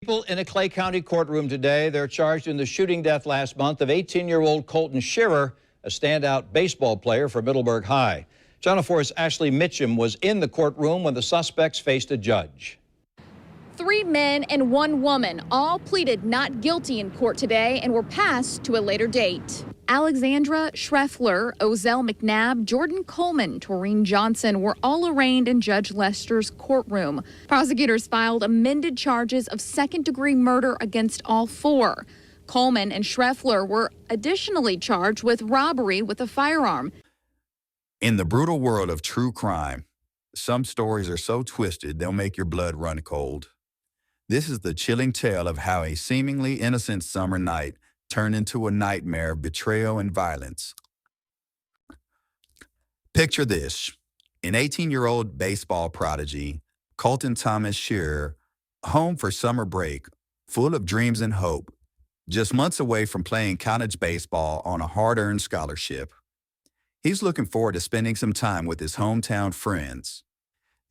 People in a Clay County courtroom today. They're charged in the shooting death last month of 18-year-old Kolton Shearer, a standout baseball player for Middleburg High. Channel 4's Ashley Mitchum was in the courtroom when the suspects faced a judge. 3 men and 1 woman all pleaded not guilty in court today and were passed to a later date. Alexandra Schreffler, Ozell McNabb, Jordan Coleman, Taurine Johnson were all arraigned in Judge Lester's courtroom. Prosecutors filed amended charges of second-degree murder against all 4. Coleman and Schreffler were additionally charged with robbery with a firearm. In the brutal world of true crime, some stories are so twisted they'll make your blood run cold. This is the chilling tale of how a seemingly innocent summer night turned into a nightmare of betrayal and violence. Picture this: an 18-year-old baseball prodigy, Kolton Thomas Shearer, home for summer break, full of dreams and hope, just months away from playing college baseball on a hard-earned scholarship. He's looking forward to spending some time with his hometown friends.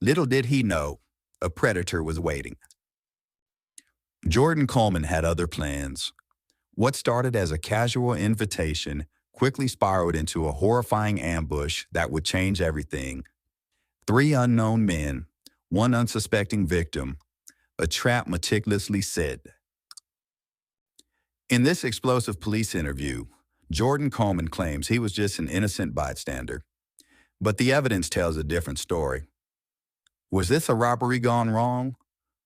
Little did he know, a predator was waiting. Jordan Coleman had other plans. What started as a casual invitation quickly spiraled into a horrifying ambush that would change everything. 3 unknown men, 1 unsuspecting victim, a trap meticulously set. In this explosive police interview, Jordan Coleman claims he was just an innocent bystander. But the evidence tells a different story. Was this a robbery gone wrong,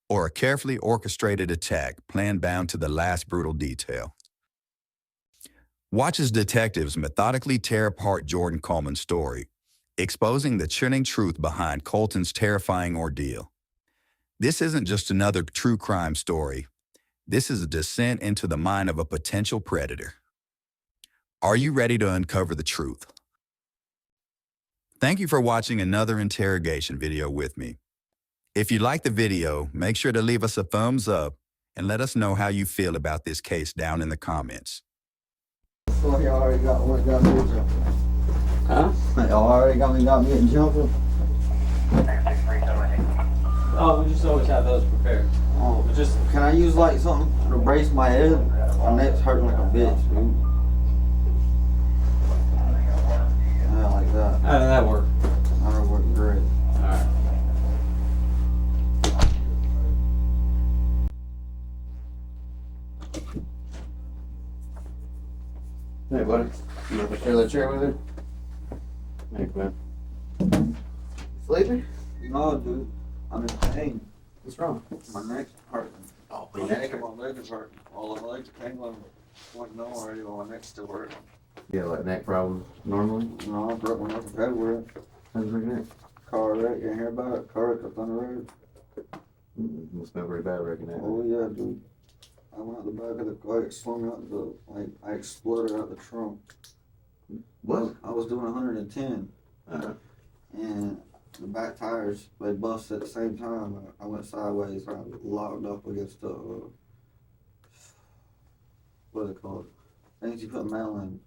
or a carefully orchestrated attack planned down to the last brutal detail? Watch as detectives methodically tear apart Jordan Coleman's story, exposing the chilling truth behind Kolton's terrifying ordeal. This isn't just another true crime story. This is a descent into the mind of a potential predator. Are you ready to uncover the truth? Thank you for watching another interrogation video with me. If you like the video, make sure to leave us a thumbs up and let us know how you feel about this case down in the comments. So he already got me in trouble. Huh? Y'all already got me in trouble. Oh, we just always have those prepared. Oh, Just can I use like something to brace my head? My neck's hurting like a bitch, dude. Yeah, like that. how did that work? That'll work great. Alright. Hey, buddy. You want to share that chair with him? Thanks, man. Sleeping? No, dude. I'm in pain. What's wrong? My neck's hurting. Oh, My neck and my leg is hurting. All the legs are tingling. Like no already, but my neck's still hurting. Yeah, like neck problems normally? No, I broke my neck in February. How's your neck? Car wreck, you hear about it? Car wreck up on the road. Must smell very bad, I reckon. Oh yeah, dude. I went out the back of the car, it swung out the, like, I exploded out the trunk. What? I was doing 110, and the back tires, they busted at the same time. I went sideways, I locked up against the, what is it called? Things you put mail in.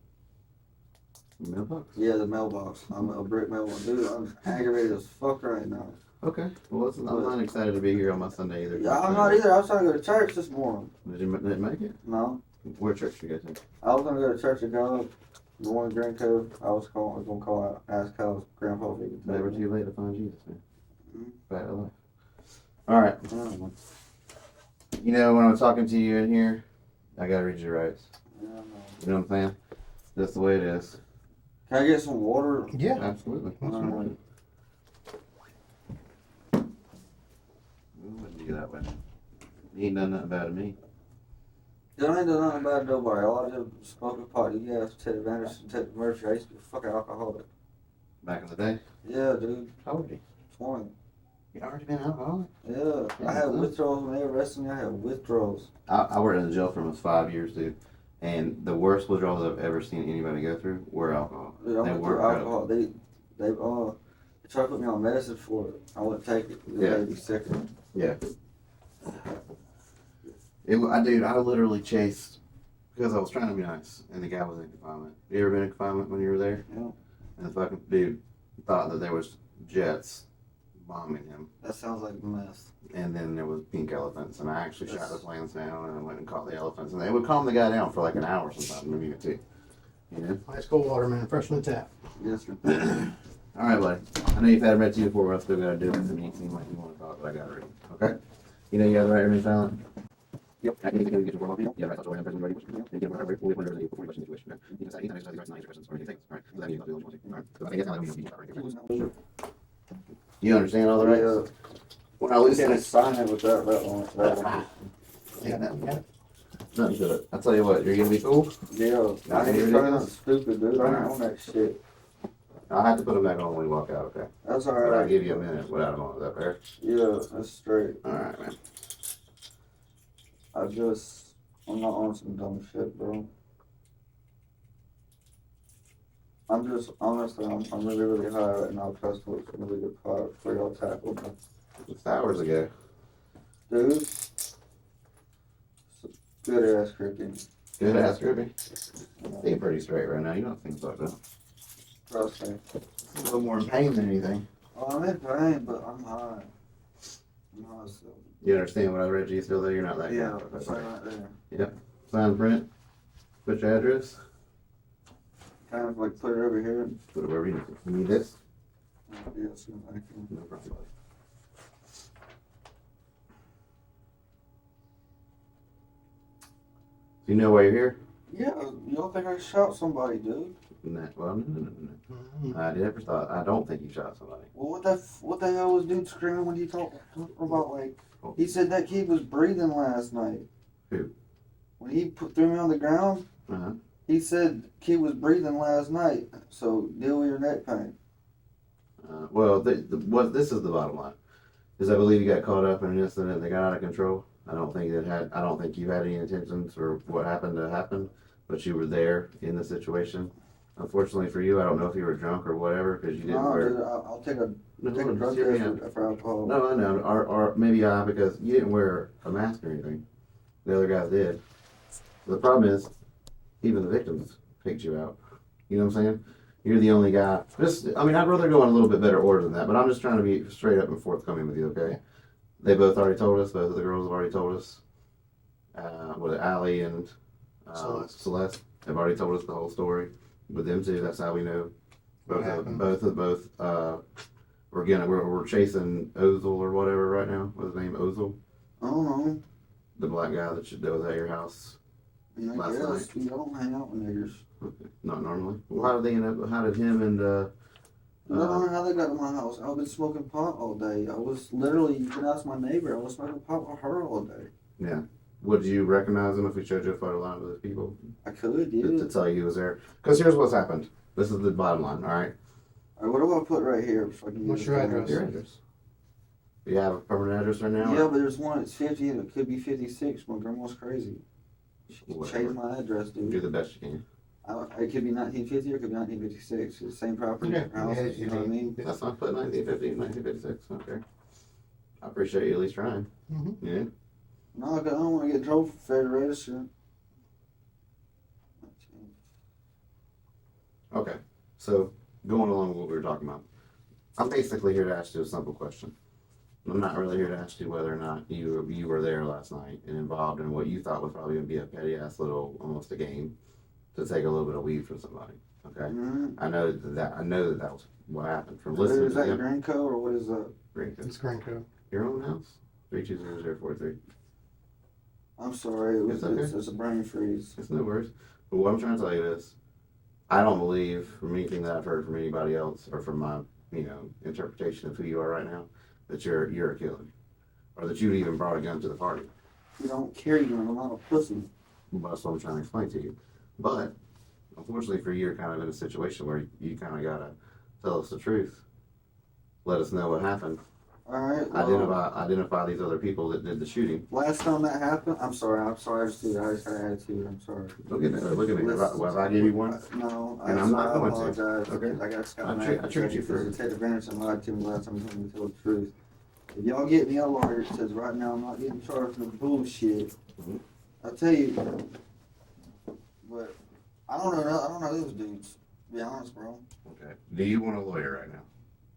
Mailbox? Yeah, the mailbox. I'm a brick mailbox. Dude, I'm aggravated as fuck right now. Okay. Well, listen, I'm not excited to be here on my Sunday either. Yeah, I'm not either. I was trying to go to church this morning. Didn't make it? No. Where church did you go to? I was gonna go to Church of God, the one in Grand Cove. I was gonna call out, ask how Grandpa if he could take Never me. too late to find Jesus, man. Mhm. Bad life. All right. I don't know. You know, when I'm talking to you in here, I gotta read your rights. Yeah, I know. You know what I'm saying? That's the way it is. Can I get some water? Yeah, absolutely. Alright. We wouldn't do that way. He ain't done nothing bad to me. I ain't done nothing bad to nobody. All I did was smoke a pot. You guys take advantage and take the merch. I used to be a fucking alcoholic. Back in the day? Yeah, dude. How old are you? 20. You already been alcoholic? Yeah. I had withdrawals when they arrested me. I had withdrawals. I worked in the jail for almost 5 years, dude. And the worst withdrawals I've ever seen anybody go through were alcohol. Dude, I They went were through alcohol. They tried to put me on medicine for it. I wouldn't take it. It Yeah. made me sicker. Yeah. I literally chased, because I was trying to be nice, and the guy was in confinement. You ever been in confinement when you were there? Yeah. And the fucking dude thought that there was jets bombing him. That sounds like a mess. And then there was pink elephants, and I actually shot the planes down and I went and caught the elephants, and they would calm the guy down for like an hour sometimes, maybe even 2. You know? Ice cold water, man. Fresh from the tap. Yes, sir. All right, buddy. I know you've had it read to you before, but I still got to do it. It may seem like you want to talk, but I got it ready. Okay? You know you have the right to remain silent? Yep. I can get your formal opinion. Yeah, right. That's all. Person ready. You get whatever. We'll whatever before you question the situation. You can say anytime exercise the right to not answer questions or anything. All right. So that means you'll do what you want to. All right. So I guess now that we Sure. You understand all the rights? When I look at it, sign it with that one. yeah, nothing to it. I'll tell you what. You're gonna be cool. Yeah, I ain't trying to stupid, dude. I ain't on that shit. I'll have to put them back on when we walk out. Okay. That's But alright. I'll give you a minute without them on. Is that fair? Yeah, that's straight. All right, man. I'm not on some dumb shit, bro. Honestly, I'm really, really high right now. Trust me, it's gonna be a good part for y'all tackle me. It's hours ago. Dude, it's a good ass cricket. Good ass, Ruby. Seem pretty straight right now. You don't seem fucked up. Trust me. A little more in pain than anything. Oh, I'm in pain, but I'm high. I'm high still. You understand what I read to you still there? You're not that Yeah, guy. that's right there. Yep. Sign print. Put your address. Kind of like put it over here. Put it wherever you need to. You need this? Yes, thank you. No problem. You know why you're here? Yeah, y'all think I shot somebody, dude? Well, no. I never thought. I don't think you shot somebody. Well, what the hell was dude screaming when he talked about, like, he said that kid was breathing last night. Who? When he threw me on the ground, Uh-huh. he said kid was breathing last night, so deal with your neck pain. Well, this is the bottom line. Is I believe you got caught up in an incident that got out of control. I don't think you had any intentions for what happened to happen, but you were there in the situation. Unfortunately for you, I don't know if you were drunk or whatever because you didn't No, wear. dude, I'll take a No, drug just hear me test out. for alcohol. No, I know. Or maybe because you didn't wear a mask or anything. The other guys did. The problem is, even the victims picked you out. You know what I'm saying? You're the only guy. I'd rather go in a little bit better order than that, but I'm just trying to be straight up and forthcoming with you, okay? They both already told us. Both of the girls have already told us. Allie and Celeste have already told us the whole story. With them too, that's how we know. Both. We're chasing Ozil or whatever right now. What's his name? Ozil, I don't know. the black guy that was at your house. I mean, I Last guess you don't hang out with niggers. Okay. Not normally. Well, how did they end up? How did him and I don't know how they got to my house. I've been smoking pot all day. I was literally, you can ask my neighbor, I was smoking pot with her all day. yeah? Would you recognize him if we showed you a photo line of those people I could, to yeah. tell you he was there? Because here's what's happened. This is the bottom line. All right. Alright, what do I put right here? So I can What's use your it? address? Your address. Do you have a permanent address right now? Yeah, or- but there's one that's 50 and it could be 56. My grandma's crazy. She Whatever. changed my address, Do dude. the best you can. It could be 1950 or it could be 1956. It's the same property, Yeah, different houses, yeah, you know what I mean? That's not put 1950, 1956. Okay. I appreciate you at least trying. Mhm. Yeah. No, I don't want to get in trouble for fair register. Okay. So going along with what we were talking about, I'm basically here to ask you a simple question. I'm not really here to ask you whether or not you were there last night and involved in what you thought was probably going to be a petty ass little almost a game to take a little bit of weed from somebody. Okay. Mm-hmm. I know that was what happened from listening Is to that them. Greenco or what is that? It's Granco. Your own house? 320043. I'm sorry, It's okay. it's a brain freeze. It's no worries. But what I'm trying to tell you is, I don't believe from anything that I've heard from anybody else or from my, interpretation of who you are right now, that you're a killer, or that you even brought a gun to the party. You don't carry gun, I'm not a pussy. Well, that's what I'm trying to explain to you. But unfortunately for you, you're kind of in a situation where you kind of gotta tell us the truth. Let us know what happened. Alright, well, Identify these other people that did the shooting. last time that happened, I'm sorry, I just got an attitude, I'm sorry. Look at me. If I give you one, No, And I'm not going to. apologize. Okay. I got Scott I treat you for to take advantage and lied to me last time. Told me to tell the truth. If y'all get me a lawyer that says right now I'm not getting charged with bullshit, Mhm. I'll tell you. But I don't know those dudes. To be honest, bro. okay. Do you want a lawyer right now?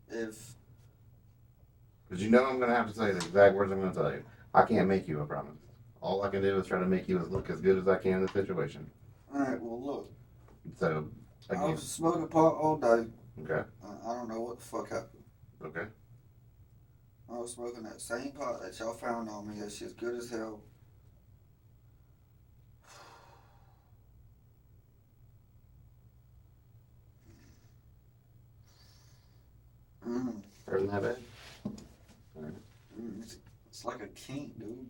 If Because you know I'm going to have to say the exact words I'm going to tell you. I can't make you a promise. All I can do is try to make you look as good as I can in the situation. Alright, well look. So, I again, was smoking pot all day. okay, I don't know what the fuck happened. okay. I was smoking that same pot that y'all found on me. That shit's good as hell. Better than that bad? Alright. It's like a kink, dude.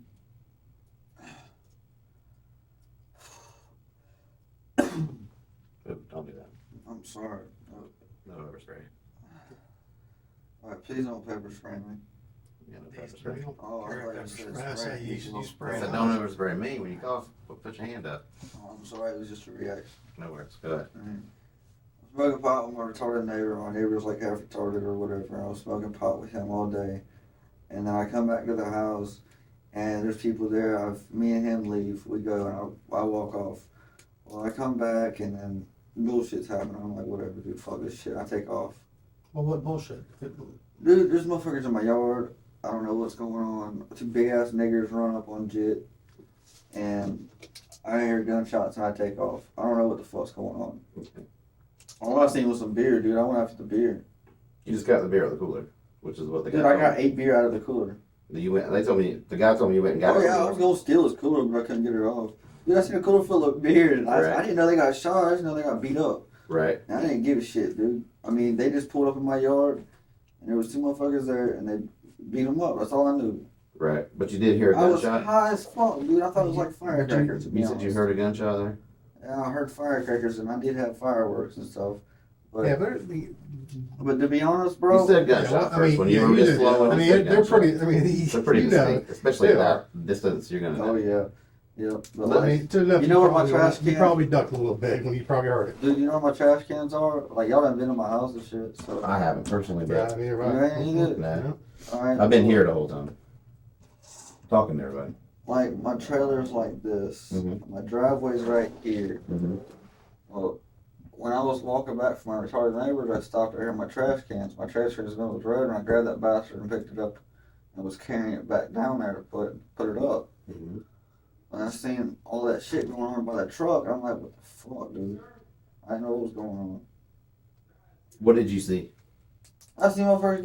Don't do that. I'm sorry. No overspray. Alright, please don't pepper spray me. Yeah, no pepper spray. Oh, I thought you said I say spray. you I spray. said don't overspray me. When you cough, put your hand up. Oh, I'm sorry, it was just a reaction. No worries. Go ahead. Smoking pot with my retarded neighbor. My neighbor's like half retarded or whatever. I was smoking pot with him all day. And then I come back to the house and there's people there. Me and him leave. We go and I walk off. Well, I come back and then bullshit's happening. I'm like, whatever, dude, fuck this shit. I take off. Well, what bullshit? Dude, there's motherfuckers in my yard. I don't know what's going on. Two big ass niggers run up on Jit. And I hear gunshots and I take off. I don't know what the fuck's going on. All I seen was some beer, dude. I went after the beer. You just got the beer out of the cooler, which is what the guy Dude, I told got me. 8 beer out of the cooler. You went. They told me the guy told me you went and got. Oh it. yeah, I was gonna steal his cooler, but I couldn't get it off. Dude, I seen a cooler full of beer, and Right. I didn't know they got shot. I just know they got beat up. Right. And I didn't give a shit, dude. I mean, they just pulled up in my yard, and there was 2 motherfuckers there, and they beat them up. That's all I knew. Right. But you did hear a I was gunshot. high as fuck, dude. I thought it was like firecrackers. To be You said you honest. heard a gunshot there. Yeah, I heard firecrackers, and I did have fireworks and stuff. But, Yeah, but to be honest, bro, You said gunshot well, I first mean, when yeah, you were you just did. flowing. I you mean, said they're gunshot. pretty. I mean, They're pretty you know, distinct, especially they at are. that distance. You're gonna. oh yeah, yeah. But I like, mean, to enough, you know where my probably- trash You can- probably ducked a little bit when you probably heard it. dude, you know where my trash cans are? Like y'all done been in my house and shit. So I haven't personally, Yeah, but I mean, you're You right. ain't either? Nah. all right, I've been here the whole time, talking to everybody. Like my trailer's like this. Mhm. My driveway's right here. Mm-hmm. Well, when I was walking back from my retarded neighbors, I stopped to hear my trash cans. My trash can was in the middle of the road, and I grabbed that bastard and picked it up and was carrying it back down there to put it up. Mm-hmm. And I seen all that shit going on by that truck. I'm like, what the fuck, dude? I didn't know what was going on. What did you see? I seen motherfuckers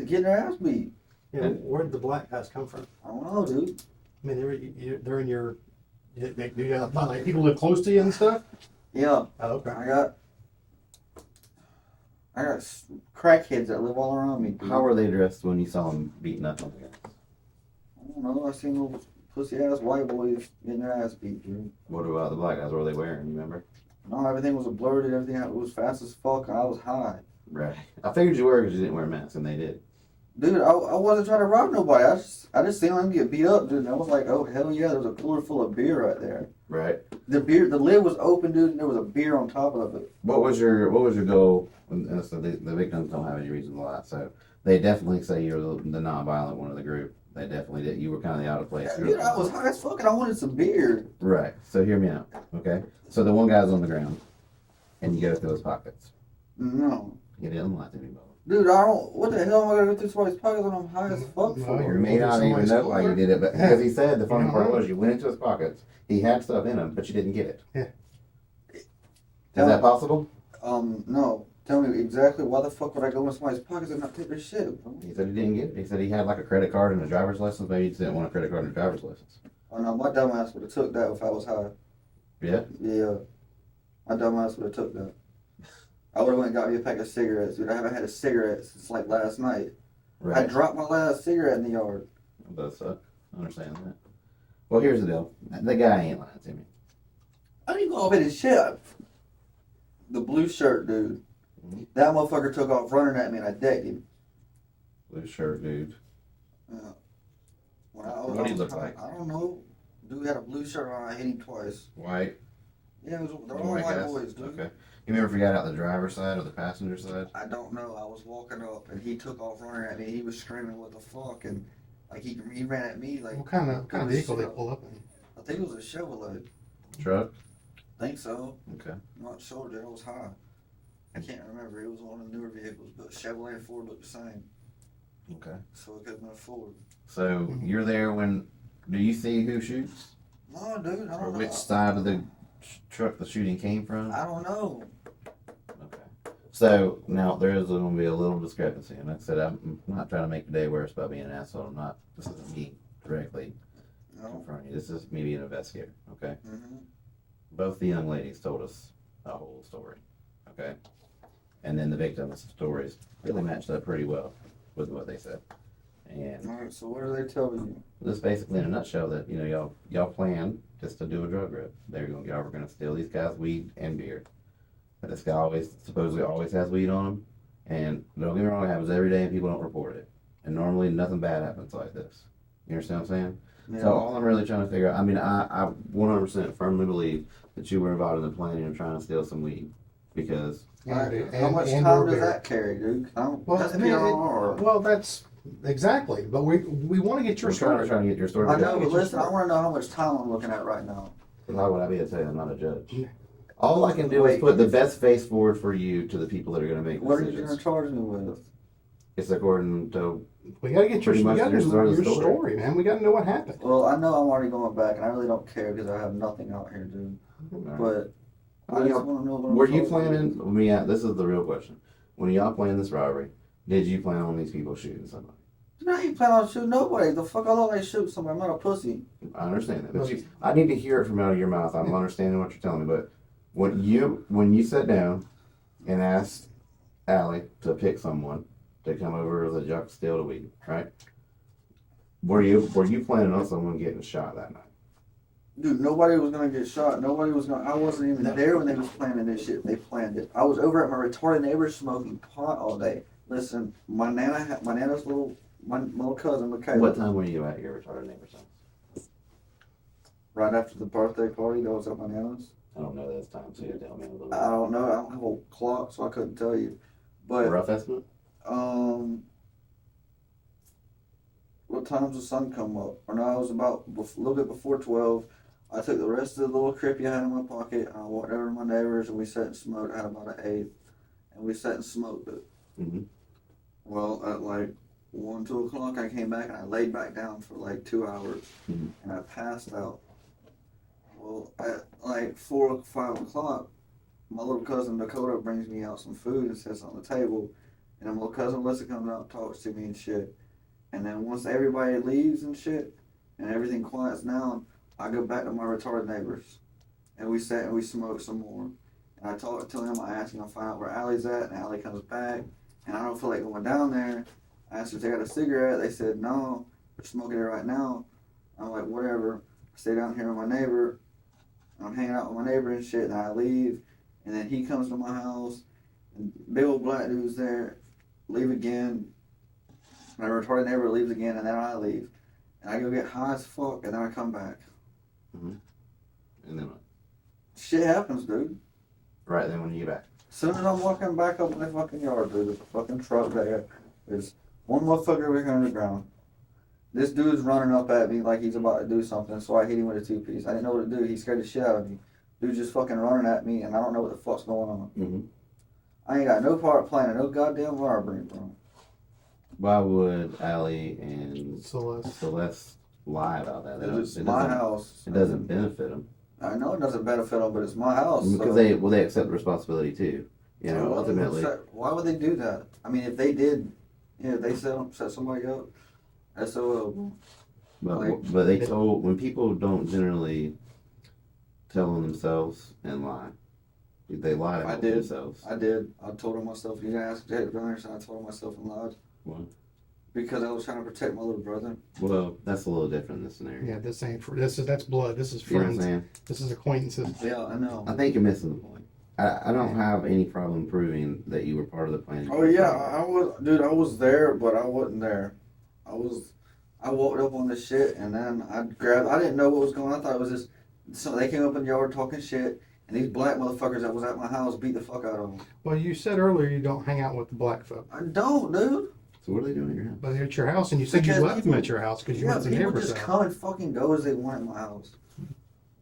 getting their ass beat. You know, where did the black guys come from? I don't know, dude. I mean, they're in your. Do you have like people live close to you and stuff? Yeah, Oh, okay. I got crackheads that live all around me, dude. How were they dressed when you saw them beating up on the guys? I don't know. I seen little pussy ass white boys getting their ass beat, dude. What about the black guys? What were they wearing? You remember? No, everything was blurred. Everything was fast as fuck. I was high. Right. I figured you were because you didn't wear masks, and they did. Dude, I wasn't trying to rob nobody. I just seen them get beat up, dude. And I was like, oh hell yeah, there's a cooler full of beer right there. Right. The lid was open, dude, and there was a beer on top of it. What was your goal? And so the victims don't have any reason to lie, so they definitely say you're the non-violent one of the group. They definitely did. You were kind of the out of place. Yeah, dude, I was high as fuck and I wanted some beer. Right. So hear me out. Okay. So the one guy's on the ground, and you go through his pockets. No. You didn't lie to me, Bubba. Dude, I don't. What the hell am I gonna go through somebody's pockets when I'm high as fuck No, for? You may not even know why you did it, but because he said the funny part was you went into his pockets. He had stuff in them, but you didn't get it. Yeah. Is that possible? No. Tell me exactly why the fuck would I go in somebody's pockets and not take their shit, bro? He said he didn't get it. He said he had like a credit card and a driver's license. Maybe he just didn't want a credit card and a driver's license. Oh no, my dumb ass would have took that if I was high. Yeah. Yeah. My dumb ass would have took that. I would have went and got me a pack of cigarettes, dude. I haven't had a cigarette since like last night. I Right. dropped my last cigarette in the yard. That does suck. I understand that. Well, here's the deal. The guy ain't lying to me. I didn't go off in his shit. The blue shirt, dude. That motherfucker took off running at me and I decked him. Blue shirt, dude. When I What do you look high, like? I don't know. Dude had a blue shirt on. I hit him twice. White. Yeah, they're all White white guys? boys, dude. Okay. You remember if he got out the driver's side or the passenger side? I don't know. I was walking up and he took off running at me. He was screaming, "What the fuck!" And like he ran at me like. What kind of vehicle they pull up in? I think it was a Chevrolet. Truck? Think so. Okay. I'm not sure, dude. I was high. I can't remember. It was one of the newer vehicles, but Chevrolet and Ford look the same. Okay. So I couldn't afford. So you're there when? Do you see who shoots? No, dude, I Or don't know. which side of the truck the shooting came from? I don't know. Okay. So now there is going to be a little discrepancy, and like I said, I'm not trying to make the day worse by being an asshole. I'm not. This isn't me directly No. confronting you. This is me being an investigator. Okay. Mm-hmm. Both the young ladies told us a whole story. Okay. And then the victims' stories really matched up pretty well with what they said. And All right. So what do they tell you? this basically in a nutshell that y'all planned just to do a drug rip. Y'all were gonna steal these guys' weed and beer. But this guy supposedly always has weed on him. And don't get me wrong, it happens every day and people don't report it. And normally nothing bad happens like this. You understand what I'm saying? Yeah. So all I'm really trying to figure out, I mean, I 100% firmly believe that you were involved in the planning of trying to steal some weed because How much time does that carry, dude? Well, That's I mean, PR. well, that's exactly. But we want to get your we're story. trying to get your story. I know, together. but listen, I want to know how much time I'm looking at right now. Why would I be able to tell you? I'm not a judge. Yeah. All I can do is Wait. put the best face forward for you to the people that are going to make What are you decisions. going to charge me with? It's according to We got to get Pretty much your the story. story, man. We got to know what happened. Well, I know I'm already going back, and I really don't care because I have nothing out here, dude. But I Well, just want to know what I'm were you supposed to do. planning? This is the real question. When y'all planned this robbery, did you plan on these people shooting somebody? Dude, I ain't planning on shooting nobody. The fuck I look like shoot somebody. I'm not a pussy. I understand that, but I need to hear it from out of your mouth. I'm understanding what you're telling me, but when you sat down and asked Allie to pick someone to come over as a jock to steal the weed, right? Were you planning on someone getting shot that night? Dude, nobody was gonna get shot. Nobody was gonna. I wasn't even there when they was planning this shit. They planned it. I was over at my retarded neighbor smoking pot all day. Listen, my nana's my little cousin Michaela. What time were you at your retarded neighbor's house? Right after the birthday party that was at my nana's. I don't know those times, so you tell me a little bit. I don't know. I don't have a clock, so I couldn't tell you. But Rough estimate? what time does the sun come up? Or no, I was about a little bit before 12. I took the rest of the little crippy I had in my pocket, and I walked over to my neighbors, and we sat and smoked. I had about an 8, and we sat and smoked it. Mm-hmm. Well, at like 1, 2 o'clock, I came back, and I laid back down for like 2 hours, Mhm. and I passed out. Well, at like 4 or 5 o'clock, my little cousin Dakota brings me out some food and sits on the table, and then my little cousin Alyssa comes out and talks to me and shit. And then once everybody leaves and shit, and everything quiets down, I go back to my retarded neighbors, and we sat and we smoked some more. And I talked to him. I asked him to find out where Allie's at, and Allie comes back, and I don't feel like going down there. I asked if they got a cigarette. They said no, they're smoking it right now. I'm like, whatever. I stay down here with my neighbor. I'm hanging out with my neighbor and shit, and I leave. And then he comes to my house, and big old black dude's there. Leave again. My retarded neighbor leaves again, and then I leave. And I go get high as fuck, and then I come back. And then what? Shit happens, dude. Right then when you get back. As soon as I'm walking back up in the fucking yard, dude, there's a fucking truck there. There's one motherfucker over here on the ground. This dude's running up at me like he's about to do something, so I hit him with a 2-piece. I didn't know what to do. He scared the shit out of me. Dude's just fucking running at me, and I don't know what the fuck's going on. Mm-hmm. I ain't got no part planning, no goddamn robbery, bro. Why would Allie and Celeste. Celeste lie about that? It's my house. It doesn't benefit them. I know it doesn't benefit them, but it's my house. Because so. they accept responsibility too. You know, ultimately. Why would they do that? I mean, if they did, if they set somebody up, SOL. But they told, when people don't generally tell on themselves and lie, they lie about themselves. I did. I told on myself. You didn't ask Jake Brother, so I told on myself and lied. What? Because I was trying to protect my little brother. Well, that's a little different in this scenario. Yeah, this ain't that's blood. This is You know what I'm friends. saying? This is acquaintances. Yeah, I know. I think you're missing the point. I don't have any problem proving that you were part of the plan. Oh yeah, I was there, but I wasn't there. I walked up on this shit, and then I didn't know what was going on. I thought it was just, so they came up in the yard talking shit, and these black motherfuckers that was at my house beat the fuck out of them. Well, you said earlier you don't hang out with the black folk, I don't, dude. So what are they doing at your house? but they're at your house, and you said Because you left them people- at your house because you Yeah, went to people neighbor's just house. come and fucking go as they want at my house.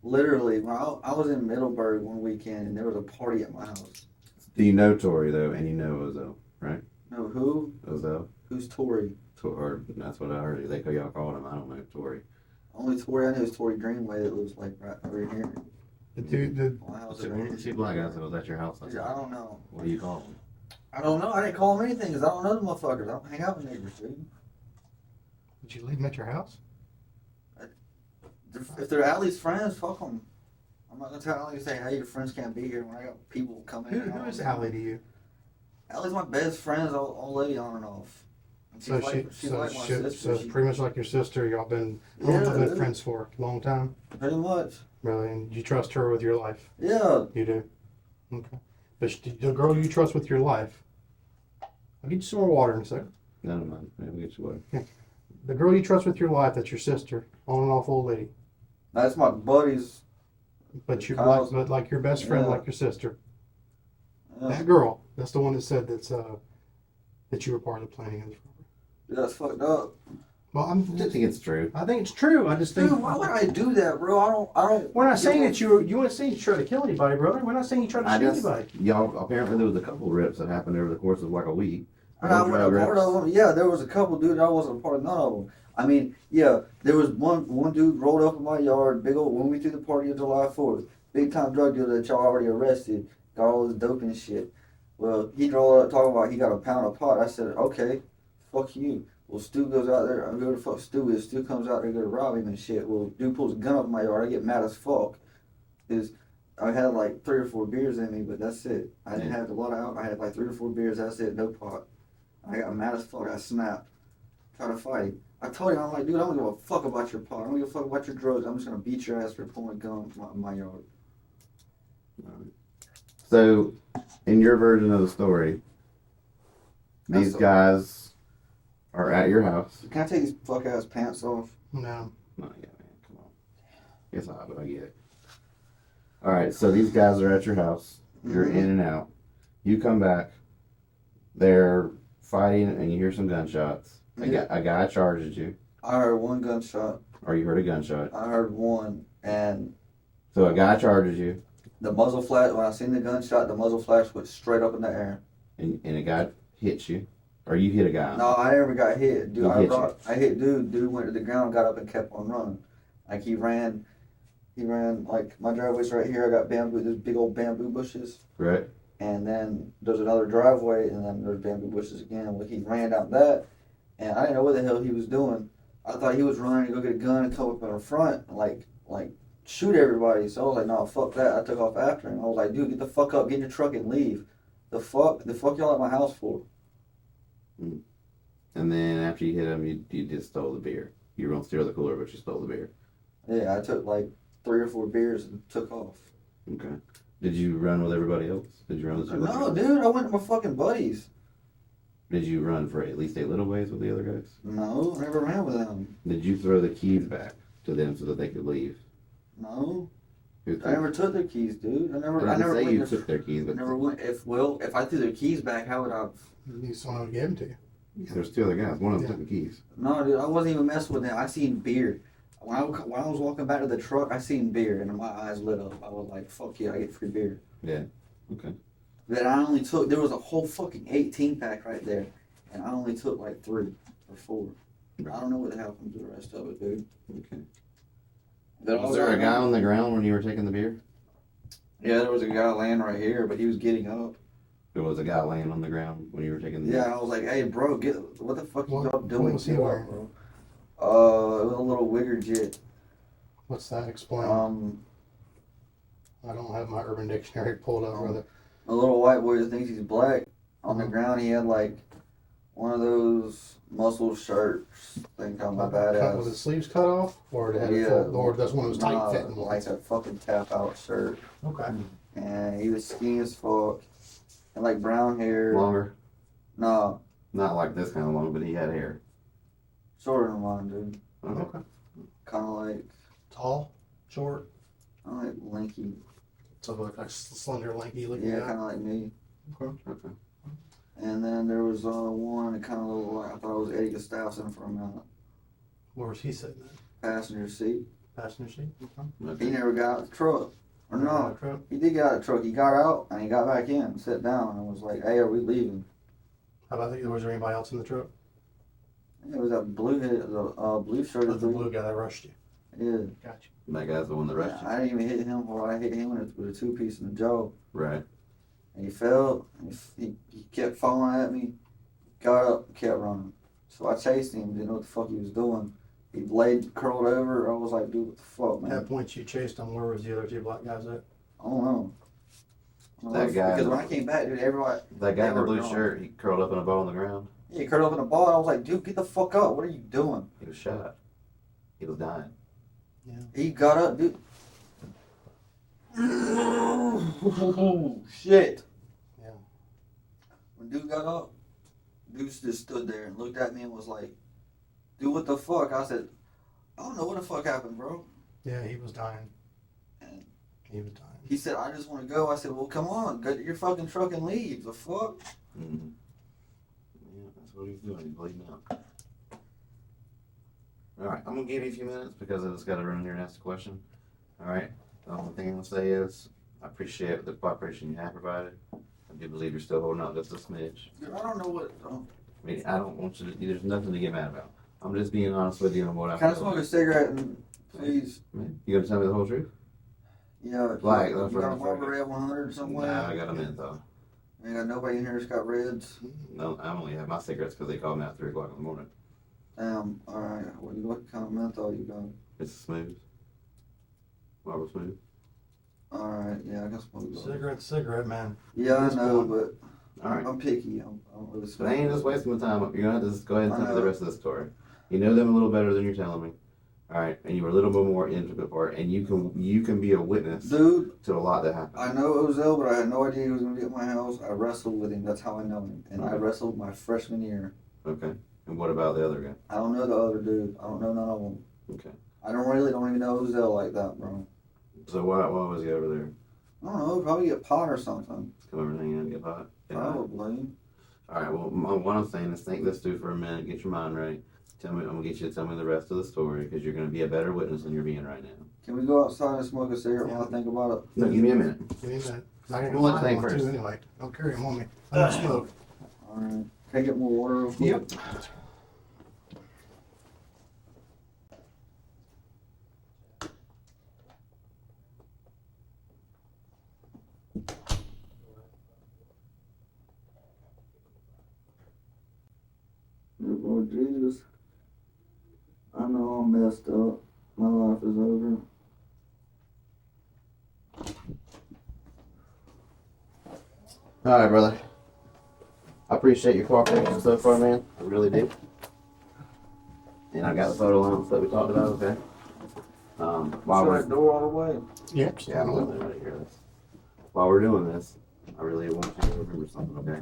Literally, when I was in Middleburg one weekend, and there was a party at my house. Do you know Tori though, and you know Ozo, right? No, who? Ozo. Who's Tori? Or that's what I heard. They y'all called him. I don't know, Tory. Only Tory I know is Tory Greenway that lives like right over here. The dude, My house So is one right of the here. two black guys that was at your house. I don't know. What do you call them? I don't know. I didn't call them anything because I don't know the motherfuckers. I don't hang out with neighbors, dude. did you leave him at your house? If they're Allie's friends, fuck them. I'm not gonna tell Allie to say, hey, your friends can't be here when I got people coming in. Who is Allie to you? Allie's my best friend, old lady on and off. And she's she's like my sister. So She- pretty much like your sister. Y'all been Yeah. friends for a long time. Pretty much. Really, and you trust her with your life. Yeah. You do. Okay. But the girl you trust with your life. I'll get you some more water in a second. None of mine. Maybe we'll get you water. The girl you trust with your life, that's your sister, on and off old lady. That's my buddies. But you Kyle's- but like your best friend, Yeah. like your sister. Yeah. That girl, that's the one that said that you were part of the planning of this robbery. Dude, that's fucked up. Well, I think it's true. I think it's true. I just think Dude, why would I do that, bro? I don't. we're not saying that you weren't saying you tried to kill anybody, brother. We're not saying you tried to I shoot just, anybody. y'all, apparently there was a couple rips that happened over the course of like a week. I wasn't a part of them. Yeah, there was a couple, dude. I wasn't a part of none of them. I mean, yeah, there was one dude rolled up in my yard, big old, when we threw the party on July 4th, big time drug dealer that y'all already arrested, got all this dope and shit. Well, he rolled up talking about he got a pound of pot. I said, okay, fuck you. Well, Stu goes out there, whoever the fuck Stu is, Stu comes out there to go to rob him and shit. Well, dude pulls a gun up in my yard, I get mad as fuck. I had like 3 or 4 beers in me, but that's it. I didn't have a lot of alcohol. I had like 3 or 4 beers, that's it, no pot. I got mad as fuck, I snapped. Tried to fight him. I told him, I'm like, dude, I don't give a fuck about your pot. I don't give a fuck about your drugs. I'm just gonna beat your ass for pulling a gun in my yard. So, in your version of the story, these That's guys are at your house. Can I take these fuck ass pants off? No. No, yeah, man, come on. It's odd, but I get it. All right, so these guys are at your house. You're Mhm. in and out. You come back. They're fighting, and you hear some gunshots. A guy charges you, I heard one gunshot. or you heard a gunshot. I heard one, and So a guy charges you, the muzzle flash. When I seen the gunshot, the muzzle flash went straight up in the air. and a guy hits you, or you hit a guy. No, I never got hit, dude. He hit you. I hit dude. Dude went to the ground, got up, and kept on running. Like he ran like my driveway's right here. I got bamboo, there's big old bamboo bushes, Right? and then there's another driveway, and then there's bamboo bushes again. Well, he ran down that, and I didn't know what the hell he was doing. I thought he was running to go get a gun and come up in the front, and like shoot everybody. So I was like, no, fuck that. I took off after him. I was like, dude, get the fuck up, get in your truck and leave. The fuck y'all at my house for? And then after you hit him, you just stole the beer. You were gonna steal the cooler, but you stole the beer. Yeah, I took like 3 or 4 beers and took off. Okay. Did you run with everybody else? Did you run with everybody No, else? dude, I went with my fucking buddies. Did you run for at least a little ways with the other guys? No, I never ran with them. Did you throw the keys back to them so that they could leave? No, Who I never took their keys, dude. I never say you went. took their keys, I but never went. If I threw their keys back, how would I? You need someone to give them to you. there's 2 other guys. One of them took the keys. No, dude, I wasn't even messing with them. I seen beer. When I was walking back to the truck, I seen beer, and my eyes lit up. I was like, "Fuck yeah, I get free beer." Yeah. Okay. But I only took. There was a whole fucking 18 pack right there, and I only took like 3 or 4. I don't know what happened to the rest of it, dude. Okay. But Was there a guy on the ground when you were taking the beer? Yeah, there was a guy laying right here, but he was getting up. There was a guy laying on the ground when you were taking the Yeah, beer? and I was like, "Hey, bro, what the fuck What- y'all what doing?" was he Get up, wearing? bro. It was a little wigger jit. What's that? Explain. I don't have my Urban Dictionary pulled up, brother. A little white boy that thinks he's black. On the Mhm. ground, he had like one of those muscle shirts. Thing kind of Cut with badass. the sleeves cut off, or it had it Yeah. full, or that's one of those tight fitting like ones. a fucking tap out shirt. Okay. And he was skinny as fuck. And like brown hair. Longer? No, Not like this kind of long, but he had hair. shorter than mine, dude. Okay. Okay. Kind of like, Tall, short, lanky. so like a slender, lanky looking Yeah, guy. kind of like me. Okay. And then there was one that kind of looked like, I thought it was Eddie Gustafson for a minute. Where was he sitting at? Passenger seat. Passenger seat? Okay. He Okay. never got out of the truck. Or no, Truck. he did get out of the truck. He got out and he got back in, sat down, and was like, "Hey, are we leaving?" How about was there anybody else in the truck? It was that blue head, the blue shirt. The blue guy that rushed you. Yeah. Gotcha. That guy's the one that rushed you. I didn't even hit him, or I hit him with a 2-piece in the jaw. Right. And he fell, and he kept falling at me, got up, kept running. So I chased him, didn't know what the fuck he was doing. He laid, curled over, I was like, dude, what the fuck, man? At that point you chased him, where was the other two black guys at? I don't know. That guy. Because when I came back, dude, everybody. That guy in the were blue gone. shirt, he curled up in a ball on the ground. Yeah, he curled up in a ball. I was like, dude, get the fuck up. What are you doing? He was shot. He was dying. Yeah. He got up, dude. Shit. Yeah. When dude got up, dude just stood there and looked at me and was like, dude, what the fuck? I said, I don't know what the fuck happened, bro. Yeah, he was dying. And He was dying. he said, I just want to go. I said, well, come on, go to your fucking truck and leave. The fuck? Mm-hmm. Yeah, that's what he's doing. He's bleeding out. All right, I'm gonna give you a few minutes because I just got to run here and ask a question. All right. The only thing I'm gonna say is I appreciate the cooperation you have provided. I do believe you're still holding out just a smidge. Dude, I don't know what. I mean, I don't want you to. There's nothing to get mad about. I'm just being honest with you on what I Can I feel. smoke a cigarette and please? Man, you gonna tell me the whole truth? Yeah. Like, you that's got a right. Marlboro Red 100 somewhere? Nah, I got a menthol. Ain't got nobody in here that's got reds. No, I only have my cigarettes because they called me at 3 o'clock in the morning. Alright. What kind of menthol you got? It's smooth. Marble smooth. Alright, yeah, I can smoke those. Cigarette, man. Yeah, I This know, one. but All right. I'm picky. I don't really But smoke. I ain't just wasting my time. You're gonna have to just go ahead and I tell me know. the rest of the story. You know them a little better than you're telling me. All right, and you were a little bit more intricate part, and you can be a witness Dude, to a lot that happened. I know Ozell, but I had no idea he was going to be at my house. I wrestled with him. That's how I know him. And I Okay. wrestled my freshman year. Okay. And what about the other guy? I don't know the other dude. I don't know none of them. Okay. I don't even know Ozell like that, bro. So why was he over there? I don't know. Probably get pot or something. Come over and hang out and get hot? Get hot? Probably. All right. Well, what I'm saying is think this through for a minute. Get your mind right. I'm gonna get you to tell me the rest of the story because you're gonna be a better witness than you're being right now. Can we go outside and smoke a cigarette while I think about it? No, give me a minute. Give me a minute. I can Well, go let's think one first. too anyway. Don't carry him on me. I don't smoke. Alright. Can I get more water real quick? Yep. Lord Jesus. I know I'm messed up. My life is over. All right, brother. I appreciate your cooperation so far, man. I really do. And I got the photo allowance that we talked about. Okay. While Shut we're that door all the way. Yep. yeah, I don't want anybody to hear this. While we're doing this, I really want you to remember something. Okay.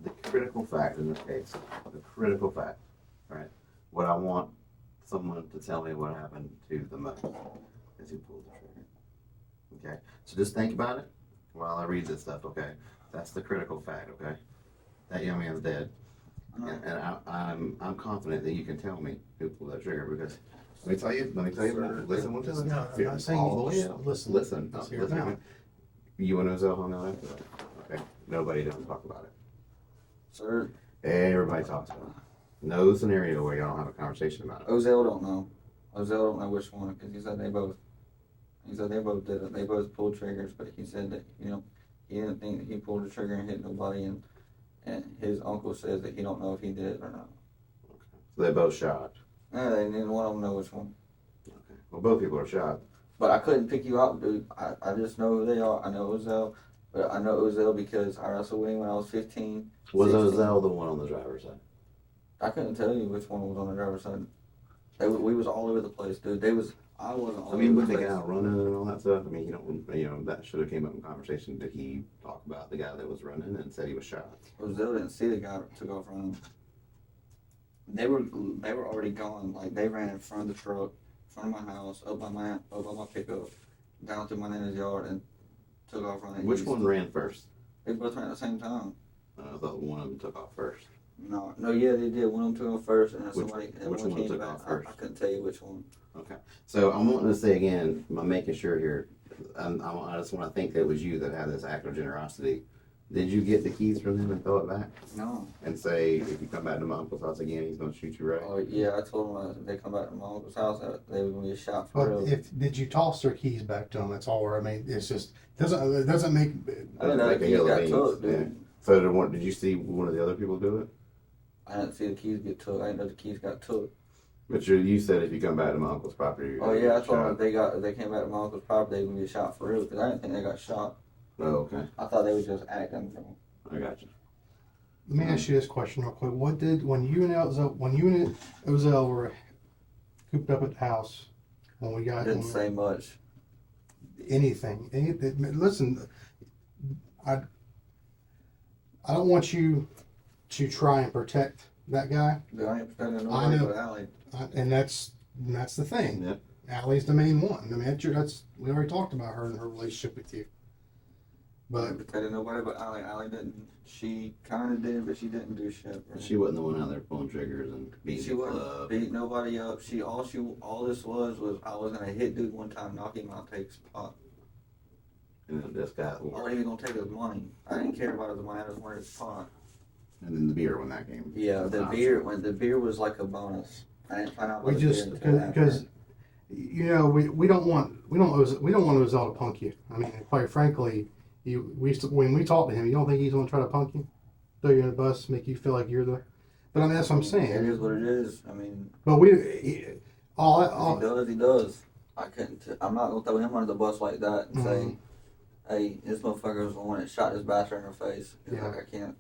The critical fact in this case, the critical fact, right? What I want someone to tell me what happened to the most is who pulled the trigger. Okay. So just think about it while I read this stuff. Okay. That's the critical fact. Okay. That young man's dead. And I'm confident that you can tell me who pulled that trigger because let me tell you. Listen, one time. No, I'm not saying all the you way just up. listen. Listen. Let's hear it Listen. now. You and Ozell hung out after that. Okay. Nobody doesn't talk about it. Sir, Everybody talks about it. No scenario where you don't have a conversation about it. Ozell don't know. Ozell don't know which one because he said they both. He said they both did it. They both pulled triggers, but he said that he didn't think that he pulled the trigger and hit nobody, and his uncle says that he don't know if he did it or not. So they both shot. No, they didn't one of them know which one. Okay. Well, both people are shot. But I couldn't pick you out, dude. I just know who they are. I know Ozell, but I know Ozell because I wrestled with him when I was 15. Was 16. Ozell the one on the driver's side? I couldn't tell you which one was on the driver's side. We was all over the place, dude. I wasn't all I mean, over with the the place. guy running and all that stuff. I mean, that should have came up in conversation. Did he talk about the guy that was running and said he was shot? Ozell didn't see the guy that took off running. They were already gone. Like they ran in front of the truck, in front of my house, up by my pickup, down to my neighbor's yard, and took off running. Which east. one ran first? They both ran at the same time. I thought one of them took off first. No, yeah, they did. One of them took off first, and then Which one one came took back. off first? I couldn't tell you which one. Okay. So I'm wanting to say again, I'm making sure here, I just want to think that it was you that had this act of generosity Did you get the keys from him and throw it back? No. And say, if you come back to my uncle's house again, he's gonna shoot you right? Oh yeah, I told them if they come back to my uncle's house, that they were gonna be shot for But real. did you toss their keys back to them? That's all. I mean, it's just it doesn't make. I didn't know the keys got took, dude. Yeah. So did you see one of the other people do it? I didn't see the keys get took. I didn't know the keys got took. But you said if you come back to my uncle's property, you're Oh gonna yeah, I get told them shot. if they came back to my uncle's property, they were gonna get shot for real. Because I didn't think they got shot. Oh, okay. I thought they was just acting. I got you. Let me ask you this question real quick. What did when you and Ozell were cooped up at the house when we got Didn't say much. anything? Listen, I don't want you to try and protect that guy, Dude, I ain't pretending I nobody know. but Allie. and that's the thing. Yep. Allie's the main one. I mean, that's we already talked about her and her relationship with you. I But ain't pretending nobody but Allie. Allie didn't. She kind of did, but she didn't do shit. Bro. She wasn't the one out there pulling triggers and beating She the wouldn't club. beat nobody up. All this was I was gonna hit dude one time, knock him out, take his pot. And then this guy, I wasn't even gonna take his money. I didn't care about his money. I just wanted his pot. and then the beer when that came. Yeah, the beer was like a bonus. I didn't find out. we what the beer just until after. because we don't want Ozell to punk you. I mean, quite frankly, when we talk to him, you don't think he's gonna try to punk you, throw you in the bus, make you feel like you're the. But I mean, that's what I'm saying. It is what it is. I mean, But all if he does, he does. I'm not gonna throw him under the bus like that and say, "Hey, this motherfucker was the one that shot his bastard in her face." Yeah. Like, I couldn't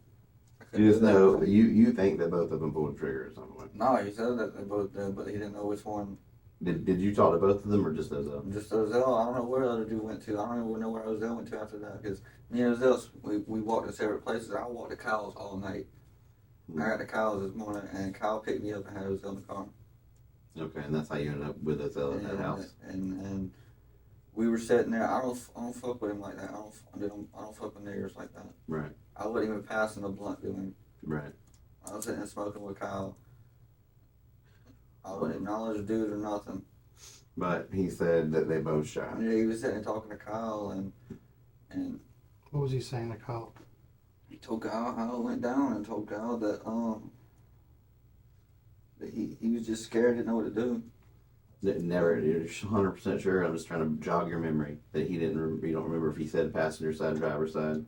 You just do that. know you think that both of them pulled triggers or something. No, he said that they both did, but he didn't know which one. Did you talk to both of them or just those of them? Just Ozell, I don't know where the other dude went to. I don't even know where Ozell went to after that. Because me and Ozell, we walked to separate places. I walked to Kyle's all night. I got to Kyle's this morning, and Kyle picked me up and had Ozell in the car. Okay, and that's how you ended up with Ozell at that house. And we were sitting there. I don't fuck with him like that. I don't fuck with niggers like that. Right, I wouldn't even pass him a blunt to him. right. I was sitting there smoking with Kyle. I wouldn't acknowledge the dude or nothing. But he said that they both shot. Yeah, he was sitting there talking to Kyle, and what was he saying to Kyle? he told Kyle how it went down, and told Kyle that he was just scared, didn't know what to do. That never, you're 100% sure. I'm just trying to jog your memory that he didn't. You don't remember if he said passenger side, driver side,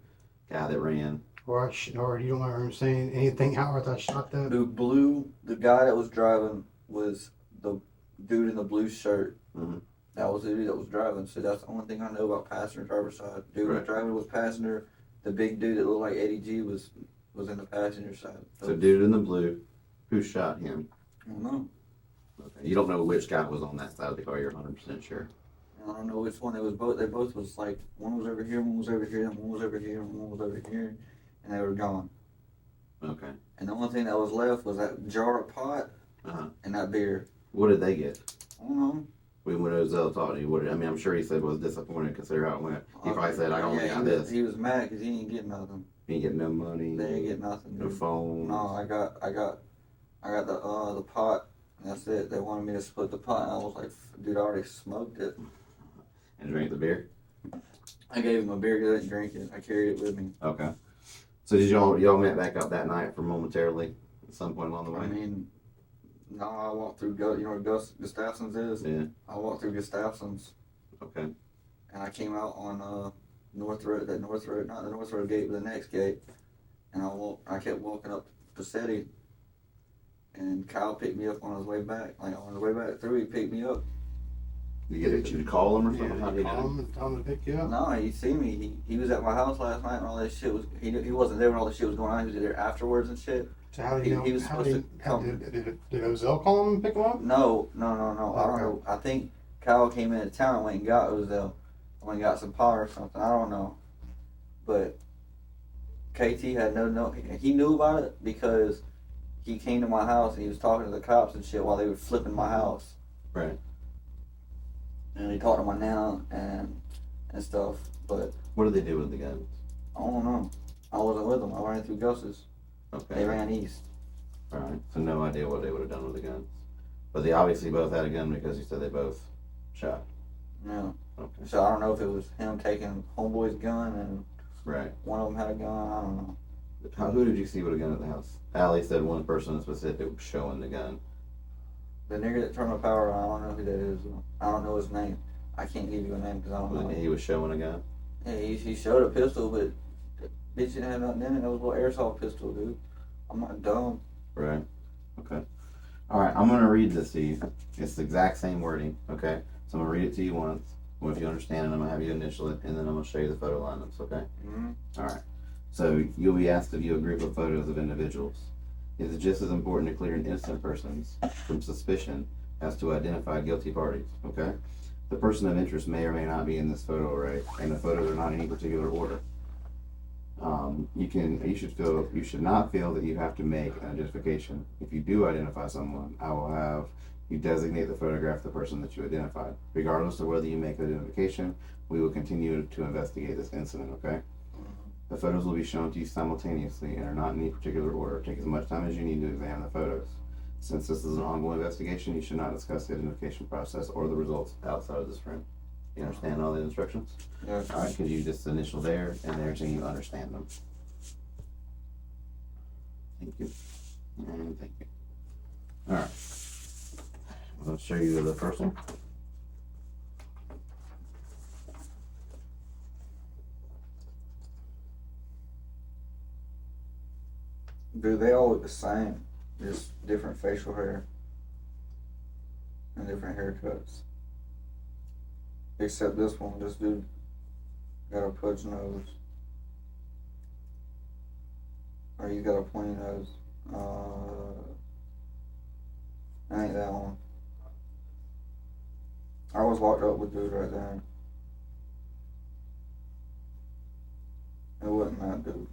guy that ran. Or you don't remember him saying anything after I shot that? The guy that was driving was the dude in the blue shirt. Mhm. That was the dude that was driving. So that's the only thing I know about passenger and driver side. Dude Right. was driving was passenger. The big dude that looked like Eddie G was in the passenger side. So dude in the blue, who shot him? I don't know. Okay. You don't know which guy was on that side of the car. You're 100% sure. I don't know which one. They both was like, one was over here, one was over here, and one was over here, and one was over here, and they were gone. Okay. And the only thing that was left was that jar of pot and that beer. What did they get? I don't know. When Ozell talked to you, I'm sure he said was disappointed, consider how it went. He probably said, I only got this. He was mad because he didn't get nothing. He ain't get no money. They didn't get nothing. No phone. No, I got the pot. And that's it. They wanted me to split the pot. And I was like, dude, I already smoked it. And drank the beer? I gave him a beer because I didn't drink it. I carried it with me. Okay. So did y'all met back up that night for momentarily at some point along the way? I mean, no, I walked through, you know where Gustafson's is? Yeah. I walked through Gustafson's. Okay. And I came out on North Road, not the North Road gate, but the next gate. And I kept walking up Passetti. And Kyle picked me up on his way back. Like on his way back through, he picked me up. You get you to call him or something? Yeah, How did he call know? him and tell him to pick you up. No, he see me. He was at my house last night when all that shit was. He wasn't there when all the shit was going on. He was there afterwards and shit. So how did you know? He was supposed to come. Did Ozell call him and pick him up? No. I don't know. I think Kyle came into town and went and got Ozell. Went and got some pot or something. I don't know. But KT had no. He knew about it because he came to my house and he was talking to the cops and shit while they were flipping my house. Right. And he talked to my nana and stuff. But What did they do with the guns? I don't know. I wasn't with them. I ran through Gus's. Okay. They ran east. Alright. So no idea what they would have done with the guns. But they obviously both had a gun because you said they both shot. No. Okay. So I don't know if it was him taking homeboy's gun Right. One of them had a gun. I don't know. Who did you see with a gun at the house? Allie said one person in specific was showing the gun. The nigga that turned my power on, I don't know who that is. I don't know his name. I can't give you a name because I don't know. He was showing a gun? Yeah, he showed a pistol, but bitch didn't have nothing in it. That was a little airsoft pistol, dude. I'm not dumb. Right. Okay. All right, I'm going to read this to you. It's the exact same wording, okay? So I'm going to read it to you once. Well, if you understand it, I'm going to have you initial it, and then I'm going to show you the photo lineups, okay? Mm-hmm. All right. So you'll be asked to view a group of photos of individuals. It is just as important to clear innocent persons from suspicion as to identify guilty parties, okay? The person of interest may or may not be in this photo array, and the photos are not in any particular order. You should not feel that you have to make an identification. If you do identify someone, I will have you designate the photograph of the person that you identified. Regardless of whether you make an identification, we will continue to investigate this incident, okay? The photos will be shown to you simultaneously and are not in any particular order. Take as much time as you need to examine the photos. Since this is an ongoing investigation, you should not discuss the identification process or the results outside of this room. You understand all the instructions? Yes. All right, could you just initial there and there so you understand them? Thank you. And thank you. All right. I'll show you the first one. Dude, they all look the same. Just different facial hair. And different haircuts. Except this one, this dude got a pudge nose. Or he's got a pointy nose. That ain't that one. I was locked up with dude right there. It wasn't that dude.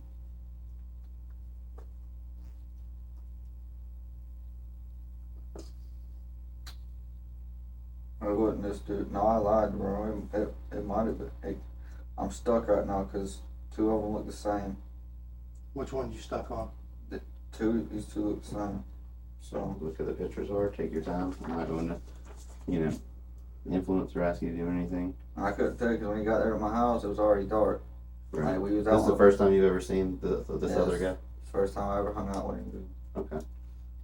It wasn't this dude. No, I lied, bro. It might have been. I'm stuck right now because two of them look the same. Which one you stuck on? These two look the same. So Look at the pictures or take your time. I'm not going to, influence or ask you to do anything. I couldn't tell because when he got there at my house, it was already dark. Right. Like, we was This is out the first time you've ever seen this Yes. other guy? First time I ever hung out with him, dude. Okay.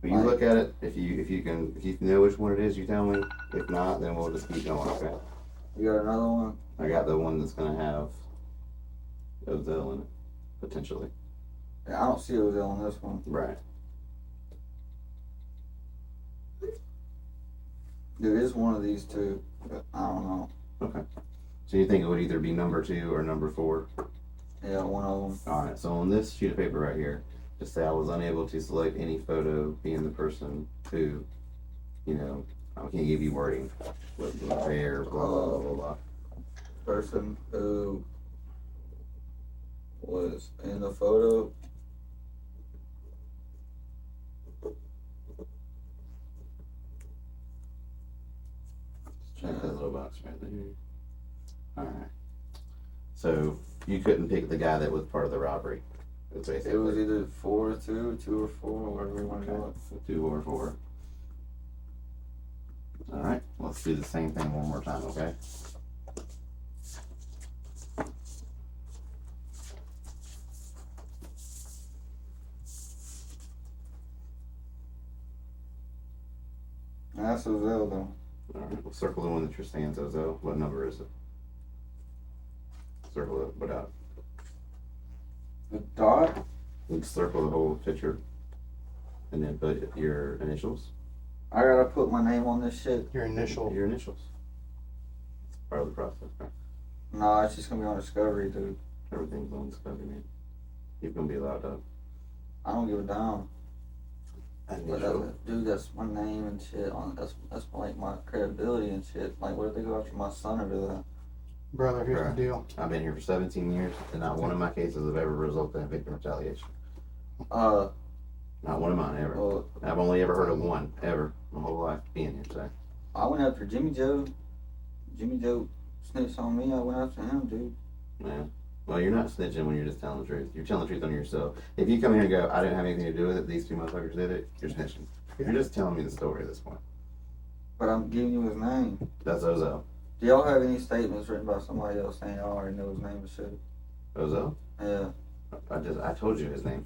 When you look at it, if you know which one it is, you tell me. If not, then we'll just keep going, okay? You got another one? I got the one that's gonna have Ozell in it, potentially. Yeah, I don't see Ozell on this one. Right. Dude, it's one of these two, but I don't know. Okay. So you think it would either be number 2 or number 4? Yeah, one of them. Alright, so on this sheet of paper right here, just say I was unable to select any photo being the person who, I can't give you wording with hair, blah, blah, blah, blah, blah. Person who was in the photo. Check that little box right there. Alright. So you couldn't pick the guy that was part of the robbery. That's basically. It was either 4 or 2, 2 or 4, whatever you want to do Okay, it. so 2 or 4. Alright, let's do the same thing one more time, okay? That's Ozell though. Alright, we'll circle the one that you're saying, Zozo. What number is it? Circle it, what out? The dot? We'll circle the whole picture and then put your initials. I gotta put my name on this shit. Your initial. Your initials. It's part of the process, right? Nah, it's just gonna be on Discovery, dude. Everything's on Discovery, man. You're gonna be allowed to. I don't give a damn. But Initial. dude, that's my name and shit. That's like my credibility and shit. Like, what if they go after my son over that? Brother, here's Right. the deal. I've been here for 17 years, and not one of my cases have ever resulted in victim retaliation. Uh, Not one of mine, ever. well, I've only ever heard of one, ever, my whole life being here today. I went after Jimmy Joe. Jimmy Joe snitched on me. I went after him, dude. Yeah. Well, you're not snitching when you're just telling the truth. You're telling the truth on yourself. If you come here and go, I didn't have anything to do with it, these 2 motherfuckers did it, you're snitching. You're just telling me the story at this point. But I'm giving you his name. That's Ozell. Do y'all have any statements written by somebody else saying y'all already know his name and shit? Ozell? Yeah. I told you his name.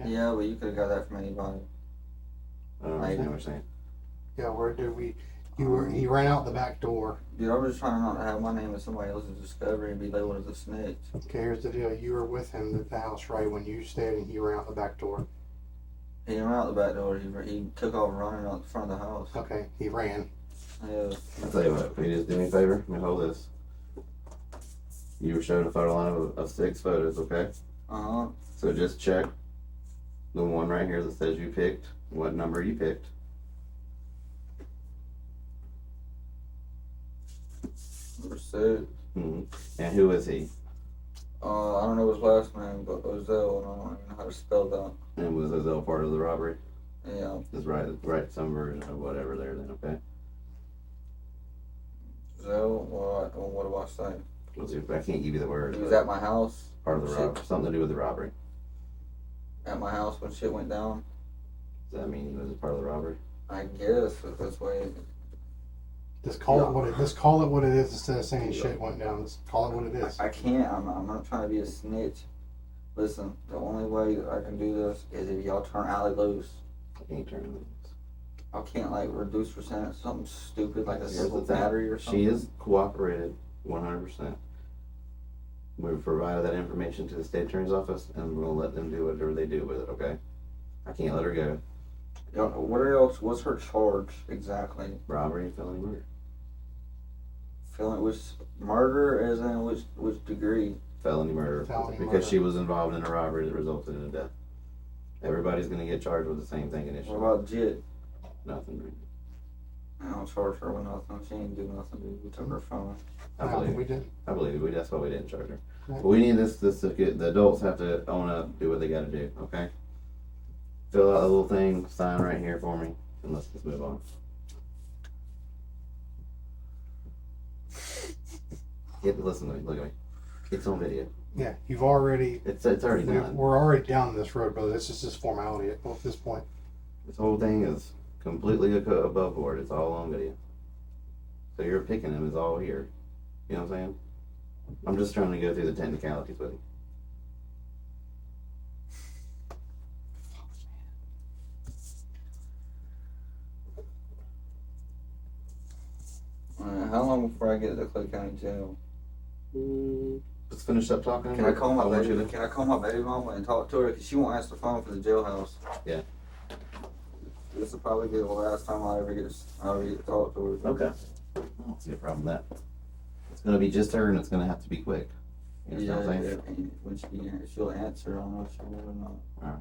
Yeah, but you could have got that from anybody. I don't understand what you're saying. Yeah, where did we? He ran out the back door. Dude, I'm just trying not to have my name as somebody else's discovery and be labeled as a snitch. Okay, here's the deal. You were with him at the house, right, when you stayed, and he ran out the back door. He ran out the back door. He took off running out the front of the house. Okay, he ran. Yeah. I'll tell you what, will you just do me a favor? Let me hold this. You were shown a photo line of 6 photos, okay? Uh-huh. So just check the one right here that says you picked, what number you picked. Number 6. Mm-hmm. And who is he? I don't know his last name, but Ozell, and I don't even know how to spell that. And was Ozell part of the robbery? Yeah. Just write some version of whatever there then, okay? Ozell, what do I say? I can't give you the word. He was at my house. Part of the robbery. Something to do with the robbery. At my house when shit went down. Does that mean he was a part of the robbery? I guess that's way. Just call it what it is instead of saying shit went down. Just call it what it is. I can't. I'm not trying to be a snitch. Listen, the only way that I can do this is if y'all turn Allie loose. I can't turn him loose. I can't like reduce her sentence something stupid like a Here's civil the thing. battery or something. She has cooperated 100%. We've provided that information to the state attorney's office, and we're gonna let them do whatever they do with it. Okay? I can't let her go. What else? What's her charge exactly? Robbery and felony murder. Felony, which murder, as in which degree? Felony murder. Felony because murder. she was involved in a robbery that resulted in a death. Everybody's gonna get charged with the same thing initially. What about Jit? Nothing. I don't charge her with nothing. She ain't do nothing. We took her phone. I No, believe we did. I believe we. That's why we didn't charge her. Right. But we need this to get the adults have to own up, do what they got to do. Okay. Fill out a little thing, sign right here for me, and let's just move on. Listen to me. Look at me. It's on video. Yeah, you've already. It's already done. We're already down this road, brother. This is just formality at this point. This whole thing is completely above board. It's all on video. So you're picking them is all here. You know what I'm saying? I'm just trying to go through the technicalities with you. How long before I get to Clay County Jail? Let's finish up talking. Can I call my want you baby? to- Can I call my baby mama and talk to her? Cause she won't answer the phone for the jailhouse. Yeah. This will probably be the last time I ever get to talk to her. Okay. I don't see a problem with that. It's gonna be just her, and it's gonna have to be quick. You understand what I'm saying? And when she'll answer, I don't know if she will or not. All right.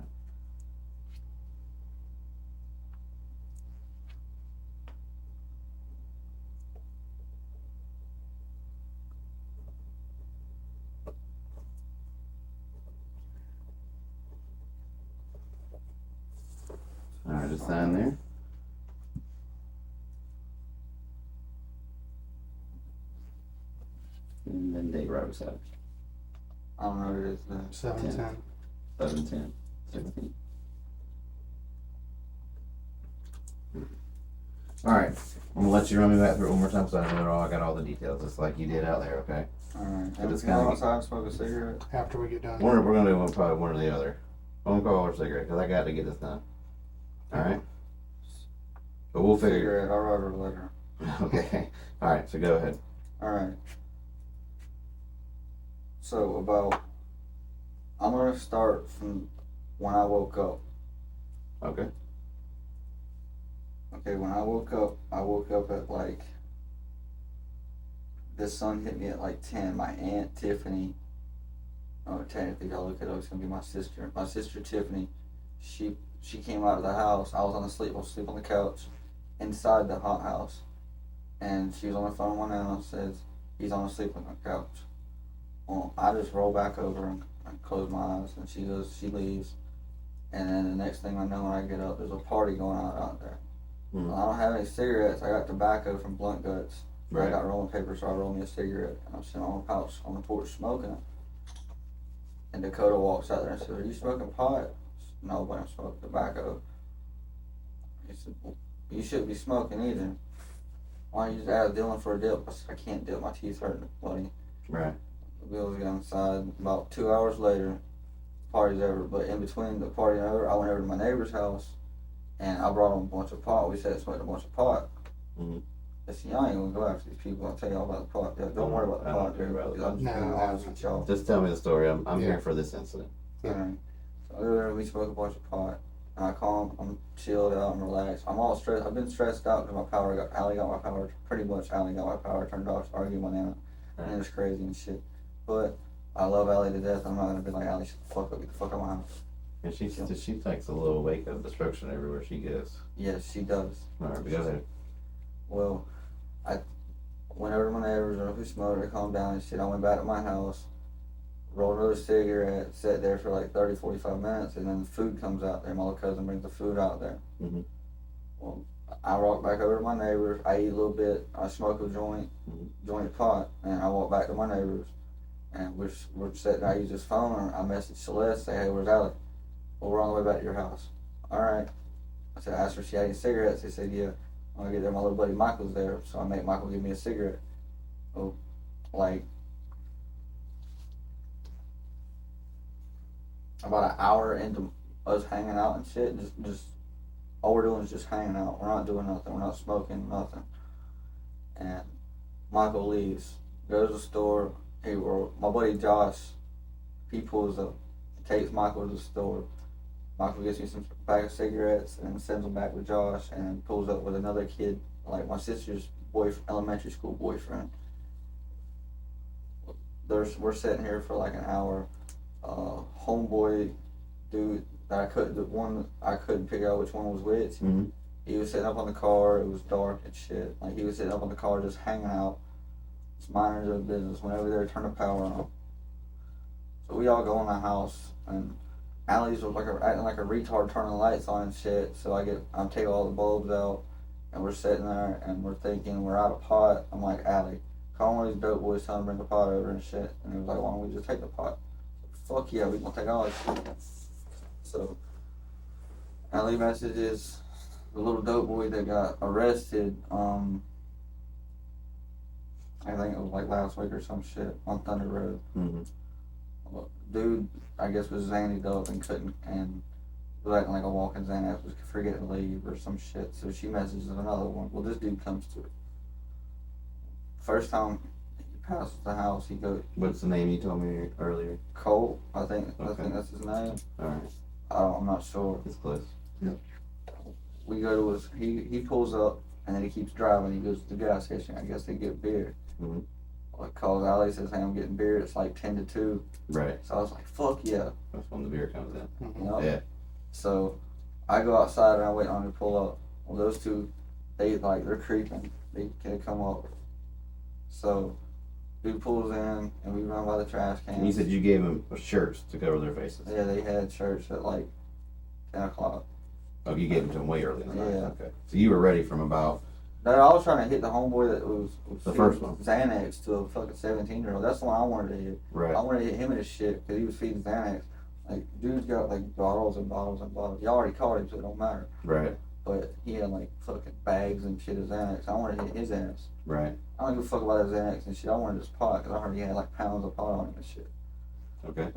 All right, just sign there. And then date right beside it. I don't know what it is then. 7-10. 11/10, 16. All right, I'm gonna let you run me back through it one more time so I know I got all the details, just like you did out there. Okay. Alright. But it's Can I go kinda- outside and smoke a cigarette? After we get done. We're gonna do probably one or the other, phone call or cigarette, because I got to get this done. All right. But we'll figure. Cigarette. I'll write her a letter. Okay. All right. So go ahead. Alright. So I'm gonna start from when I woke up. Okay. Okay, when I woke up at like, the sun hit me at like 10. My Aunt Tiffany, technically y'all look at it, it's gonna be my sister. My sister Tiffany, she came out of the house. I was asleep on the couch inside the hot house. And she was on the phone one night and says, he's on asleep on the couch. Well, I just roll back over and close my eyes, and she leaves. And then the next thing I know, when I get up, there's a party going on out there. Hmm. I don't have any cigarettes. I got tobacco from Blunt Guts. Right. I got rolling paper, so I rolled me a cigarette. And I'm sitting on the couch on the porch smoking it. And Dakota walks out there and says, "Are you smoking pot?" No, but I'm smoking tobacco. He said, "Well, you shouldn't be smoking either. Why don't you just ask Dylan for a dip?" I said, "I can't dip. My teeth hurt, buddy." Right. The bills got inside. About 2 hours later, party's over. But in between the party and over, I went over to my neighbor's house, and I brought him a bunch of pot. We sat and smoked a bunch of pot. Mm-hmm. I said, y'all ain't gonna go after these people. I'll tell y'all about the pot. Yeah, don't worry about the I pot, don't care dude. about it. I'm just being honest with y'all. Just tell me the story. I'm Yeah. here for this incident. Alright. So earlier we smoked a bunch of pot. And I calm, I'm chilled out and relaxed. I'm all stressed. I've been stressed out because Allie got my power, pretty much Allie got my power turned off, arguing with Nana. And it's crazy and shit. But I love Allie to death. I'm not gonna be like, Allie, shut the fuck up, get the fuck out of my house. And she takes a little wake of destruction everywhere she goes. Yes, she does. Alright, go ahead. Well, I went over to my neighbors and we smoked, they calmed down and shit. I went back to my house, rolled another cigarette, sat there for like 30, 45 minutes, and then the food comes out there. My little cousin brings the food out there. Mm-hmm. Well, I walked back over to my neighbors. I eat a little bit. I smoke a joint of pot, and I walk back to my neighbors. And we're sitting. I use this phone, and I message Celeste, say, "Hey, where's Allie?" Well, we're on the way back to your house. All right. I said, I asked her if she had any cigarettes. They said, yeah. When I get there, my little buddy Michael's there, so I make Michael give me a cigarette. Oh, like about an hour into us hanging out and shit, just all we're doing is just hanging out. We're not doing nothing. We're not smoking nothing. And Michael leaves, goes to the store. My buddy Josh, he pulls up, takes Michael to the store. Michael gets me some bag of cigarettes and sends them back with Josh, and pulls up with another kid, like my sister's elementary school boyfriend. We're sitting here for like an hour. Homeboy dude that I couldn't figure out which one was which. Mm-hmm. He was sitting up on the car. It was dark and shit. Like he was sitting up on the car just hanging out, just minding his own business. Whenever they turn the power on, so we all go in the house, and Allie's was acting like a retard, turning the lights on and shit. So I'm taking all the bulbs out, and we're sitting there and we're thinking we're out of pot. I'm like, Allie, call one of these dope boys, tell them to bring the pot over and shit. And he was like, why don't we just take the pot? Fuck yeah, we gonna take all this shit. So Allie messages the little dope boy that got arrested. I think it was like last week or some shit on Thunder Road. Mm-hmm. Dude, I guess was Xannied up and was acting like a walking Xanax, was forgetting to leave or some shit. So she messages another one. Well, this dude comes to it. First time he passes the house, he goes. What's the name you told me earlier? Colt, I think Okay. that's his name. Alright. I'm not sure. It's close. We go to he pulls up and then he keeps driving. He goes to the gas station. I guess they get beer. Mm-hmm. Like calls Allie, says, hey, I'm getting beer. It's like 10 to 2. Right. So I was like, fuck yeah. That's when the beer comes in. You know? Yeah. So I go outside and I wait on him to pull up. Well, those two, they're creeping. They can't come up. So dude pulls in and we run by the trash can. And you said you gave them shirts to cover their faces. Yeah, they had church at like 10 o'clock. Oh, you gave them to them way early in the night. Yeah. Okay. So you were ready from about. No, I was trying to hit the homeboy that was The first one. Xanax to a fucking 17-year-old. That's the one I wanted to hit. Right. I wanted to hit him in his shit because he was feeding Xanax. Like, dude's got like bottles and bottles and bottles. You already caught him, so it don't matter. Right. But he had like fucking bags and shit of Xanax. I wanted to hit his ass. Right. I don't give a fuck about that Xanax and shit. I wanted his pot because I heard he had like pounds of pot on him and shit. Okay.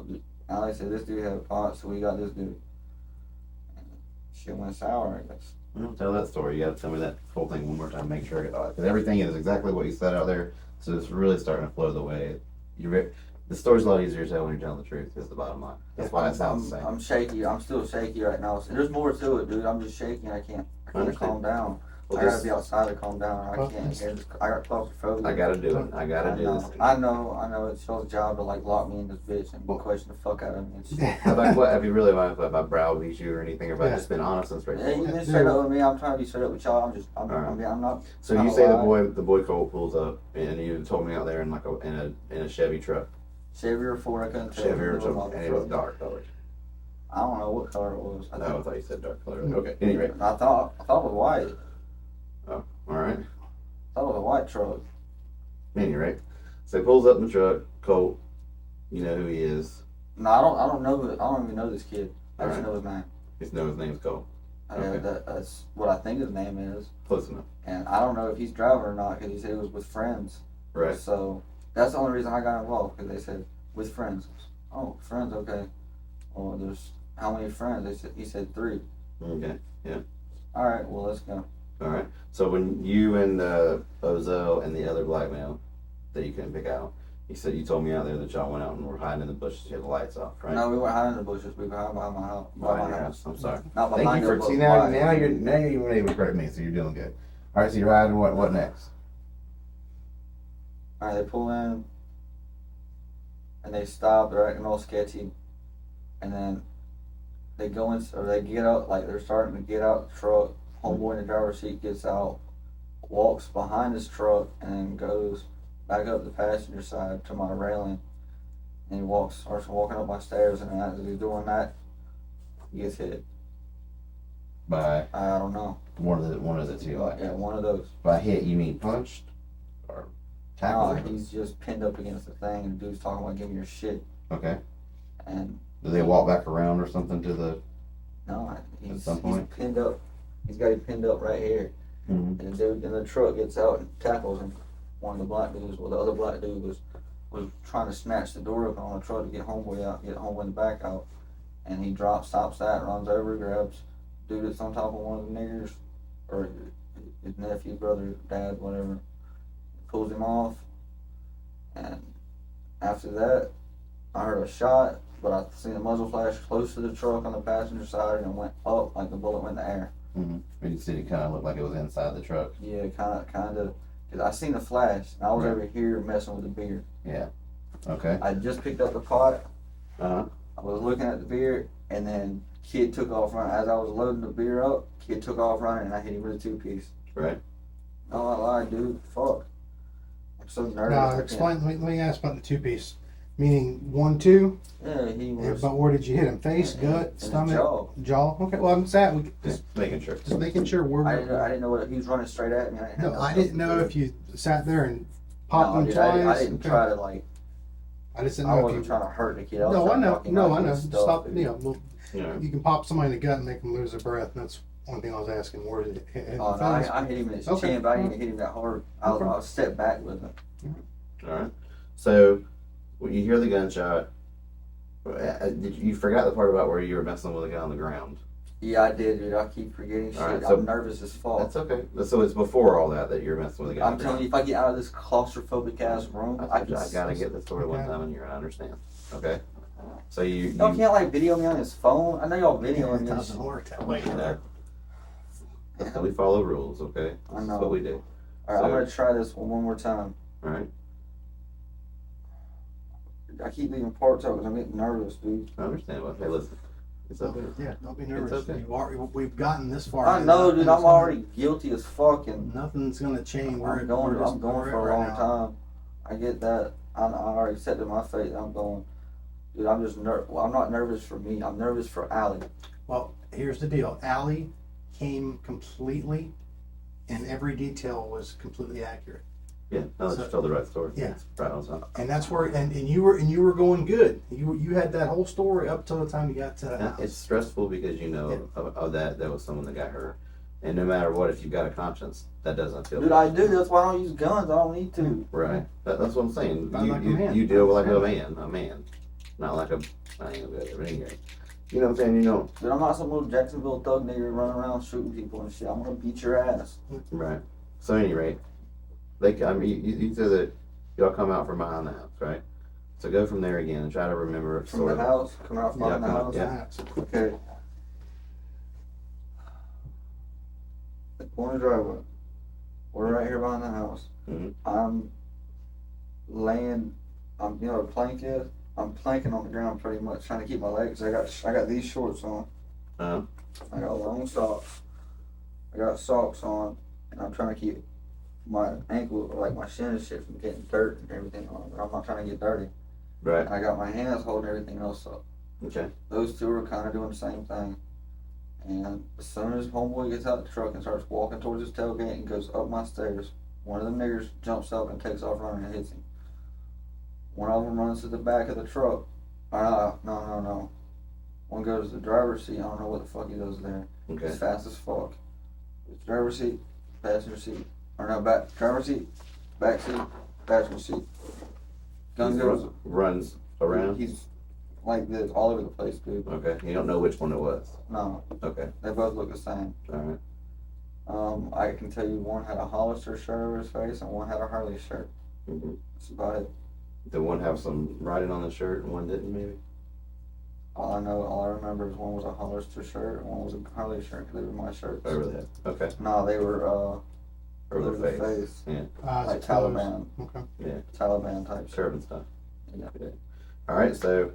Alex said this dude had a pot, so we got this dude. And shit went sour, I guess. Well, tell that story. You got to tell me that whole thing one more time. Make sure I get it. Because everything is exactly what you said out there. So it's really starting to flow the way the story's a lot easier to tell when you're telling the truth. Is the bottom line. That's why it sounds the same. I'm shaky. I'm still shaky right now. So there's more to it, dude. I'm just shaking. I can't calm down. Well, I gotta be outside to calm down. I can't hear this. I got claustrophobia. I gotta do it. I gotta do this. I know. It's y'all's job to like lock me in this bitch and question the fuck out of me and shit. How about what? Have you really mind if I browbeat you or anything? Or have I just been honest and Yeah, straightforward? you've been straight up with me. I'm trying to be straight up with y'all. I'm not. So you say the boy Colt pulls up, and you told me out there in like in a Chevy truck. Chevy or Ford, I couldn't tell. Chevy or something, and it was dark colored. I don't know what color it was. I thought you said dark color. Okay. Anyway. I thought it was white. Oh, all right. I thought it was a white truck. Anyway, so he pulls up in the truck. Colt, you know who he is. No, I don't know. I don't even know this kid. I just know his name. Just know his name's Colt. Okay. That's what I think his name is. Close enough. And I don't know if he's driving or not because he said he was with friends. Right. So That's the only reason I got involved, because they said, with friends. Oh, friends, okay. Well, there's how many friends? He said 3. Okay, yeah. All right, well, let's go. All right. So when you and Ozell and the other black male that you couldn't pick out, you told me out there that y'all went out and were hiding in the bushes. You had the lights off, right? No, we weren't hiding in the bushes. We were hiding behind my house. Behind your house. I'm sorry. Not Thank behind you for it, see but now you're even able to credit me, so you're doing good. All right, so you're riding. What next? All right, they pull in, and they stop. They're acting all sketchy, and then they go in, or they get out. Like they're starting to get out the truck. Homeboy in the driver's seat gets out, walks behind his truck, and then goes back up the passenger side to my railing, and he starts walking up my stairs, and as he's doing that, he gets hit. By I don't know. one of the two. Like, Yeah, one of those. by hit, you mean punched or tackled? No, he's just pinned up against the thing, and the dude's talking about give me your shit. Okay. And Do they walk back around or something to the? no, he's some point? pinned up. He's got him pinned up right here. Mm-hmm. And the dude in the truck gets out and tackles him. One of the black dudes, well, the other black dude was trying to snatch the door open on the truck to get homeboy out, get homeboy in the back out. And he stops that, runs over, grabs dude that's on top of one of the niggers, or his nephew, brother, dad, whatever, pulls him off. And after that, I heard a shot, but I seen the muzzle flash close to the truck on the passenger side, and it went up like the bullet went in the air. Mm-hmm. And you said it kind of looked like it was inside the truck. Yeah, kind of. Cause I seen the flash, and I was over here messing with the beer. Yeah. Okay. I just picked up the pot. Uh-huh. I was looking at the beer, and then kid took off running. As I was loading the beer up, kid took off running, and I hit him with a 2-piece. Right. No, I lied, dude. Fuck. I'm so nervous. Now, explain. Let me ask about the 2-piece. Meaning 1-2. Yeah, he was. But where did you hit him? Face, gut, in the stomach, jaw. Okay. Well, I'm sad. Just making sure. Just making sure we're. I didn't know what he was running straight at me. I didn't know if you sat there and popped him dude, twice. I didn't Okay. try to like. I just didn't I know if wasn't you. trying to hurt the kid. No, I know. No, I know. Stuff, Stop. dude. You know, well, Yeah. you can pop somebody in the gut and make them lose their breath. And that's one thing I was asking. Where did it hit? Oh, no, I hit him in his Okay. chin, but I didn't hit him that hard. I Okay. was stepped back with him. All right. So when you hear the gunshot, you forgot the part about where you were messing with a guy on the ground. Yeah, I did, dude. I keep forgetting shit. All right, so- I'm nervous as fuck. That's okay. So it's before all that you're messing with a guy. on I'm the telling you, if I get out of this claustrophobic ass room, ground. I can. I gotta get this story one Okay. time and you're gonna understand. Okay. So you Y'all can't like video me on his phone. I know y'all videoing It me. doesn't work that way. That's how we follow rules, okay? I know. That's what we do. All right, I'm So- gonna try this one more time. All right. I keep leaving parts out because I'm getting nervous, dude. I understand. Well, hey, listen. It's okay. Yeah, don't be nervous. okay. We've gotten this far. I know, dude. I'm already guilty as fuck, and Nothing's gonna change. I'm going for a long time. I get that. I already said to my face, I'm going. Dude, I'm just Well, I'm not nervous for me. I'm nervous for Allie. Well, here's the deal. Allie came completely, and every detail was completely accurate. Yeah. No, let's So- just tell the right story. Yeah. It's right on top. And that's where, and you were going good. You had that whole story up till the time you got to the Yeah, house. it's stressful because you know of that was someone that got hurt. And no matter what, if you've got a conscience, that doesn't feel Dude, good. I do. That's why I don't use guns. I don't need to. Right. That's what I'm saying. Not like a man. You deal like a man. Not like I ain't gonna go there, but anyway. You know what I'm saying? You know. Dude, I'm not some little Jacksonville thug nigga running around shooting people and shit. I'm gonna beat your ass. Right. So at any rate, you said that y'all come out from behind the house, right? So go from there again and try to remember From the house, come out from Yeah, the come out, house. yeah. Okay. The corner driveway. We're right here behind the house. Mhm. I'm laying. You know what a plank is? I'm planking on the ground pretty much, trying to keep my legs. I got these shorts on. Uh-huh. I got long socks. I got socks on, and I'm trying to keep my ankle, like my shin and shit, from getting dirt and everything on. But I'm not trying to get dirty. Right. And I got my hands holding everything else up. Okay. Those two are kind of doing the same thing. And as soon as homeboy gets out the truck and starts walking towards his tailgate and goes up my stairs, one of them niggers jumps up and takes off running and hits him. One of them runs to the back of the truck. No. One goes to the driver's seat. I don't know what the fuck he does there. Okay. He's fast as fuck. It's driver's seat, passenger seat. Or no, driver's seat, back seat, passenger seat. Gun goes runs around? He's like this all over the place, dude. Okay. You don't know which one it was? No, Okay. they both look the same. Alright. I can tell you one had a Hollister shirt over his face and one had a Harley shirt. Mm-hmm. That's about it. Did one have some writing on the shirt and one didn't, maybe? All I remember is one was a Hollister shirt and one was a Harley shirt. 'Cause they were my shirts. Over there. Okay. No, they were Over the face. Yeah. like Taliban, Okay. Yeah. Taliban type shirt. Servant stuff. Yeah. Alright, so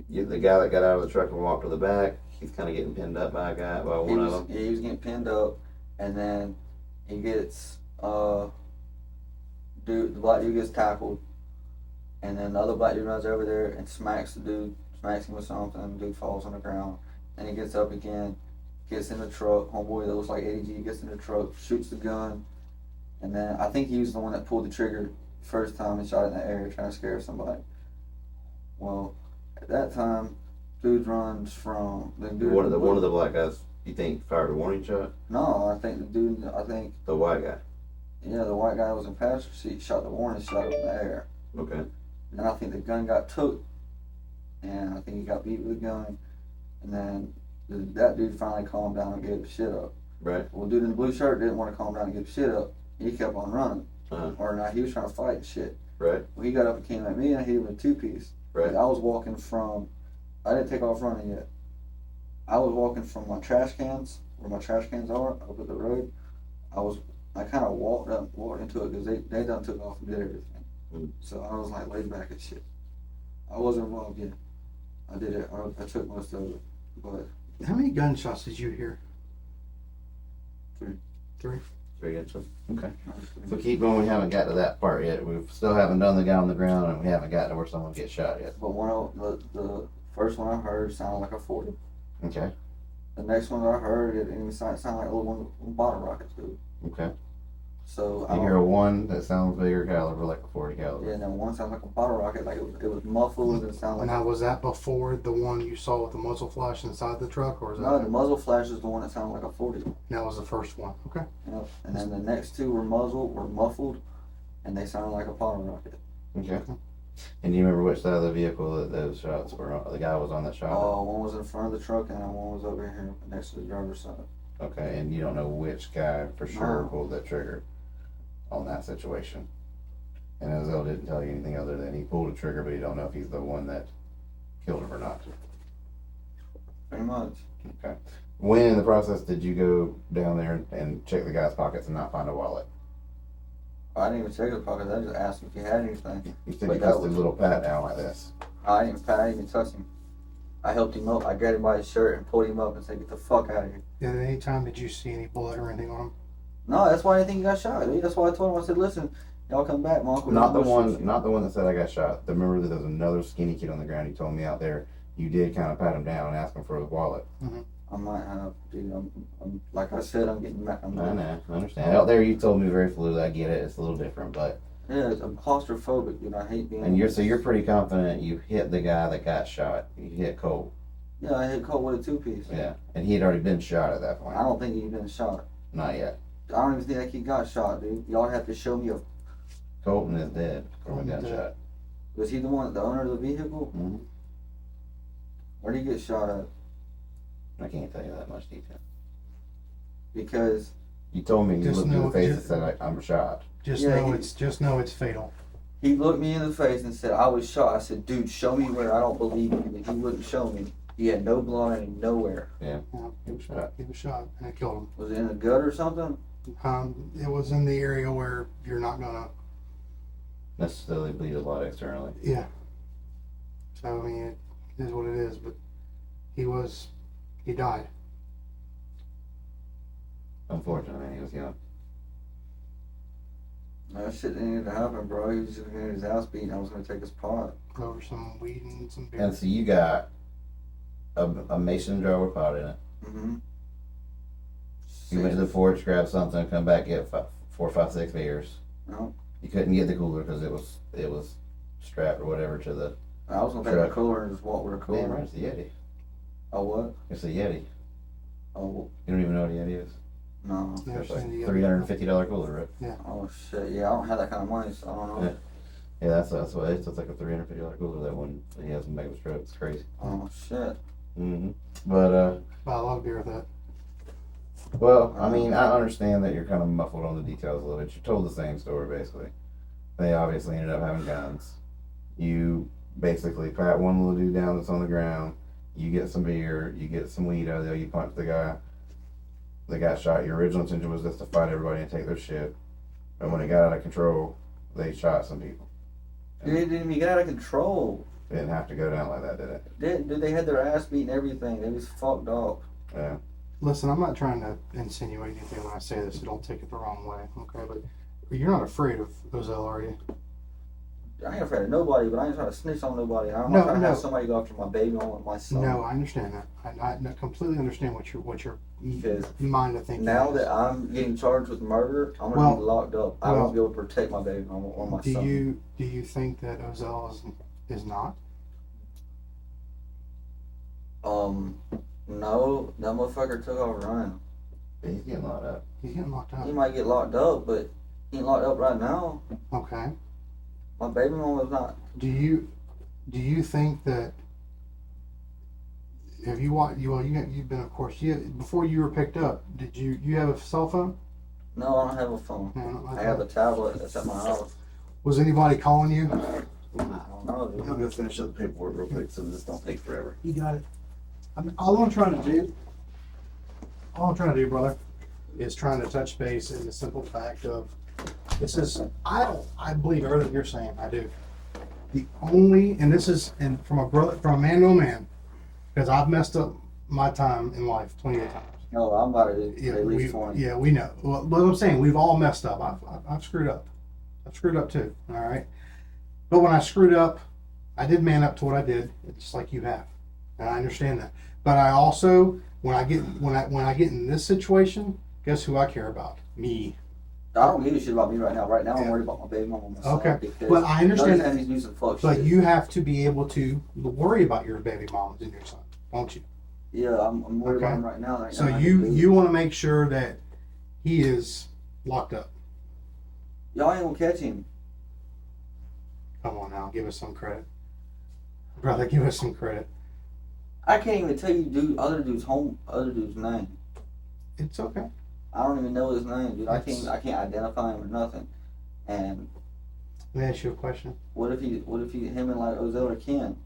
the guy that got out of the truck and walked to the back, he's kind of getting pinned up by one of them. He was getting pinned up, and then he gets the black dude gets tackled, and then the other black dude runs over there and smacks him with something. The dude falls on the ground, and he gets up again, gets in the truck. Homeboy that looks like ADG gets in the truck, shoots the gun, and then I think he was the one that pulled the trigger first time and shot it in the air trying to scare somebody. Well, at that time, dude runs from the dude. One of the black guys, you think fired a warning shot? No, I think The white guy. yeah, the white guy was in passenger seat, shot the warning shot up in the air. Okay. And I think the gun got took, and I think he got beat with the gun, and then that dude finally calmed down and gave the shit up. Right. Well, dude in the blue shirt didn't want to calm down and give the shit up. He kept on running. Uh-huh. Or not, he was trying to fight and shit. Right. Well, he got up and came at me, and I hit him with a two-piece. Right. Like, I was walking from, I didn't take off running yet. I was walking from my trash cans, where my trash cans are, up at the road. I kind of walked into it because they done took off and did everything. Mm. So I was like laid back and shit. I wasn't involved yet. I did it. I took most of it. But How many gunshots did you hear? 3. 3. Very good. Okay. So keep going. We haven't got to that part yet. We still haven't done the guy on the ground, and we haven't got to where someone gets shot yet. But the first one I heard sounded like a 40. Okay. The next one I heard, it sounded like a little bottle rockets, dude. Okay. So You hear a one that sounds bigger caliber, like a 40 caliber. Yeah, and then one sounded like a bottle rocket, like it was muffled and it sounded like. Now, was that before the one you saw with the muzzle flash inside the truck, or is No, that? the muzzle flash is the one that sounded like a 40. That was the first one. Okay. Yep. And then the next two were muffled, and they sounded like a bottle rocket. Okay. And do you remember which side of the vehicle that those shots were on? The guy was on that shot? One was in front of the truck, and then one was over here next to the driver's side. Okay, and you don't know which guy for sure No. pulled that trigger on that situation. And Ozell didn't tell you anything other than he pulled a trigger, but you don't know if he's the one that killed him or not. Pretty much. Okay. When in the process did you go down there and check the guy's pockets and not find a wallet? I didn't even check his pockets. I just asked him if he had anything. You said But you that just did a little pat down like this. I didn't even touch him. I helped him up. I grabbed him by his shirt and pulled him up and said, "Get the fuck out of here." At any time did you see any blood or anything on him? No, that's why I didn't think he got shot. Dude. That's why I told him. I said, "Listen, y'all come back, my uncle." Not the one that said I got shot. Remember that there was another skinny kid on the ground. He told me out there. You did kind of pat him down and ask him for his wallet. I might have, dude. I'm like I said, I'm getting mad. I know, I understand. Out there, you told me very fluid. I get it. It's a little different, but Yeah, I'm claustrophobic, dude. I hate being. and you're pretty confident you hit the guy that got shot. You hit Cole. Yeah, I hit Colt with a two-piece. Yeah, and he had already been shot at that I point. don't think he'd been shot. Not yet. I don't even think he got shot, dude. Y'all have to show me a. Colton is dead from a Colton's gunshot. dead. Was he the owner of the vehicle? Mm-hmm. Where did he get shot at? I can't tell you that much detail. Because You told me you Just looked me in the know- face and just- said I'm shot. Just Yeah, know he- it's fatal. he looked me in the face and said, "I was shot." I said, "Dude, show me where." I don't believe you, but he wouldn't show me. He had no blood and nowhere. Yeah, Yeah, he was shot. he was shot and it killed him. Was it in the gut or something? It was in the area where you're not gonna. Necessarily bleed a lot externally. Yeah. So I mean, it is what it is. But he died. Unfortunately, he was young. That shit didn't need to happen, bro. He was just gonna get his ass beat and I was gonna take his pot. Over some weed and some beer. And so you got a mason jar with pot in it. Mm-hmm. You went to the porch, grabbed something, come back, get 4, 5, 6 beers. No. You couldn't get the cooler because it was strapped or whatever to the. I was gonna take Truck. the cooler and just walk with a cooler. Man, right, it's a Yeti. Oh, what? It's a Yeti. Oh, You don't even know what a Yeti is. no. Never It's like seen the $350 cooler, right? Oh, shit. Yeah, I don't have that kind of money, so I don't know. Yeah, that's what it's like a $350 cooler. That one he has in the back of his truck. It's crazy. Oh shit. But I love beer with that. well, I mean, I understand that you're kind of muffled on the details a little bit. You told the same story basically. They obviously ended up having guns. You basically pat one little dude down that's on the ground. You get some beer. You get some weed out of there. You punch the guy that got shot. Your original intention was just to fight everybody and take their shit. And when it got out of control, they shot some people. It didn't even get out of control. It didn't have to go down like that, did it? They had their ass beat and everything. They was fucked up. Yeah. Listen, I'm not trying to insinuate anything when I say this, so don't take it the wrong way, okay? But you're not afraid of Ozell, are you? I ain't afraid of nobody, but I ain't trying to snitch on nobody. I'm No, not trying to no. have somebody go after my baby or my son. No, I understand that. I completely understand what your Because mind of thinking now is. that I'm getting charged with murder, I'm gonna be locked up. I won't be able to protect my baby or my son. Do you think that Ozell is not? No, that motherfucker took off running. He's getting locked up. He's getting locked up. He might get locked up, but he ain't locked up right now. Okay. My baby mama's not. Do you think that have you watched? You've been, of course. Before you were picked up, did you have a cell phone? No, I don't have a phone. No, not like I have that. a tablet that's at my house. Was anybody calling you? I don't know, dude. I'll go finish up the paperwork real quick so this don't take forever. You got it. I mean, all I'm trying to do, brother, is trying to touch base in the simple fact of this is I believe everything you're saying. I do. The only and from a man to a man, because I've messed up my time in life 28 times. No, I'm about to Yeah, at least 20. Yeah, we know. Well, what I'm saying, we've all messed up. I've screwed up. I've screwed up too. All right. But when I screwed up, I did man up to what I did, just like you have, and I understand that. But I also, when I get in this situation, guess who I care about? Me. I don't give a shit about me right now. Right now, I'm Yeah. worried about my baby mama and my son. Okay. Because But I understand that. that. He's doing some fuck But shit. you have to be able to worry about your baby mamas and your son, won't you? Yeah, I'm worried Okay. about him right now. So now. you want to make sure that he is locked up. Y'all ain't gonna catch him. Come on now, give us some credit, brother. Give us some credit. I can't even tell you other dude's name. It's okay. I don't even know his name, dude. I It's- can't identify him or nothing. And Let me ask you a question. what if him and like Ozell or Ken?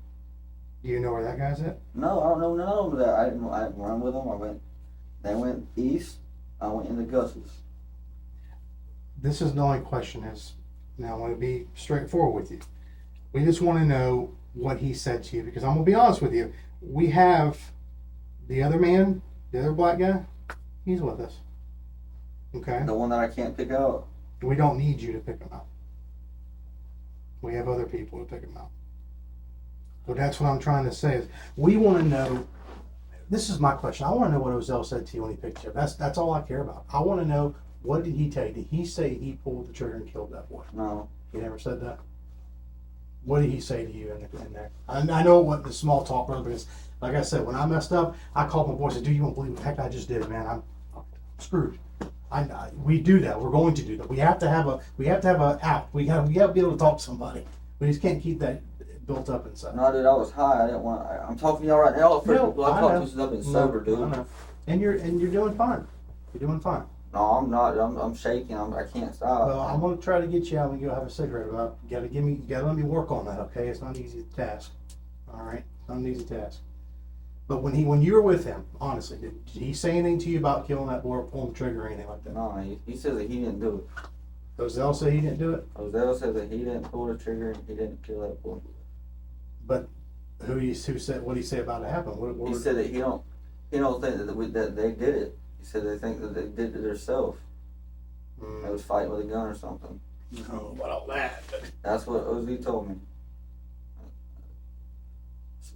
Do you know where that guy's at? No, I don't know none of them. That I didn't run with them. They went east. I went into Gus's. This is the only question is, now I want to be straightforward with you. We just want to know what he said to you, because I'm going to be honest with you. We have the other man, the other black guy, he's with us. Okay? The one that I can't pick out. We don't need you to pick him out. We have other people to pick him out. So that's what I'm trying to say is we want to know. This is my question. I want to know what Ozell said to you when he picked you up. That's all I care about. I want to know, what did he tell you? Did he say he pulled the trigger and killed that boy? No. He never said that. What did he say to you in there? I know what the small talk, brother, because like I said, when I messed up, I called my boy and said, "Dude, you won't believe what the heck I just did, man. I'm screwed." We do that. We're going to do that. We have to have a out. We have to be able to talk to somebody. We just can't keep that built up inside. No, dude, I was high. I didn't want. I'm talking to y'all right now. First No, people I I talked know. to since I've been sober, dude. I know. And you're doing fine. You're doing fine. No, I'm not. I'm shaking. I can't stop. Well, I'm gonna try to get you out and go have a cigarette. But you gotta let me work on that, okay? It's not an easy task. All right, it's not an easy task. But when you were with him, honestly, did he say anything to you about killing that boy or pulling the trigger or anything like that? No, he said that he didn't do it. Ozell said he didn't do it, Ozell said that he didn't pull the trigger and he didn't kill that boy. but who said what did he say about it happened? He said that he don't think that they did it. He said they think that they did it themselves. They was fighting with a gun or something. No, about all that. That's what Oz told me.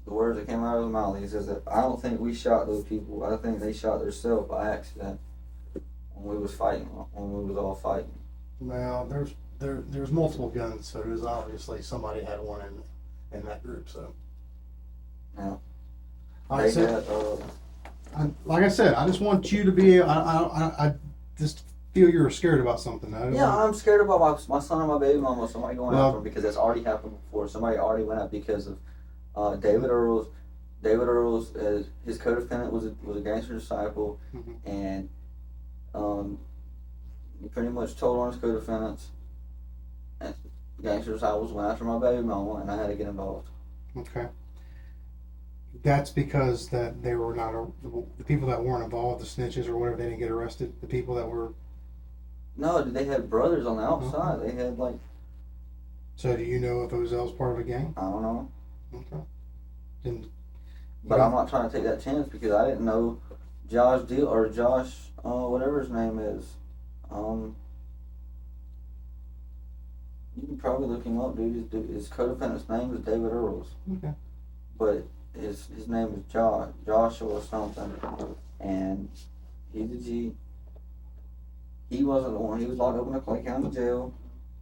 The words that came out of his mouth. He says that I don't think we shot those people. I think they shot themselves by accident when we was fighting. When we was all fighting. Well, there's multiple guns, so there's obviously somebody had one in that group. So Yeah. all They right, so had, like I said, I just want you to be. I just feel you were scared about something. I'm scared about my son and my baby mama. Somebody going Well- after him because that's already happened before. Somebody already went out because of David Earls. David Earls, his co-defendant was a gangster disciple, and he pretty much told on his co-defendants. And gangster disciples went after my baby mama, and I had to get involved. Okay. That's because that they were not the people that weren't involved, the snitches or whatever, they didn't get arrested. The people that were. No, they had brothers on the outside. They had like. So do you know if Ozel's part of a gang? I don't know. Okay. Then. But I'm not trying to take that chance because I didn't know Josh whatever his name is. You can probably look him up, dude. His co-defendant's name is David Earls. Okay. But his name is Joshua something, and he's a G. He wasn't the one. He was locked up in a Clay County jail,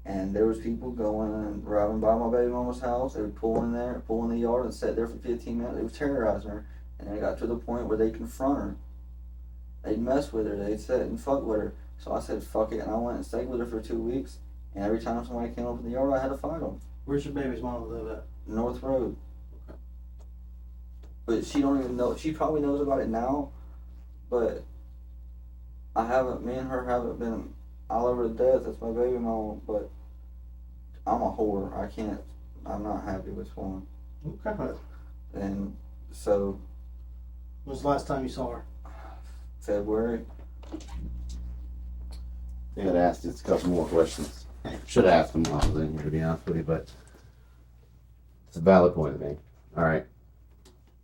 and there was people going and driving by my baby mama's house. They would pull in the yard and sit there for 15 minutes. They was terrorizing her, and they got to the point where they confront her. They'd mess with her. They'd sit and fuck with her. So I said, fuck it, and I went and stayed with her for 2 weeks. And every time somebody came up in the yard, I had to fight them. Where's your baby's mom live at? North Road. But she don't even know. She probably knows about it now, but me and her haven't been all over the death. That's my baby mama, but I'm a whore. I'm not happy with one. Okay. And so. When's the last time you saw her? February. I had asked just a couple more questions. Should have asked them while I was in here, to be honest with you, but it's a valid point to me. All right.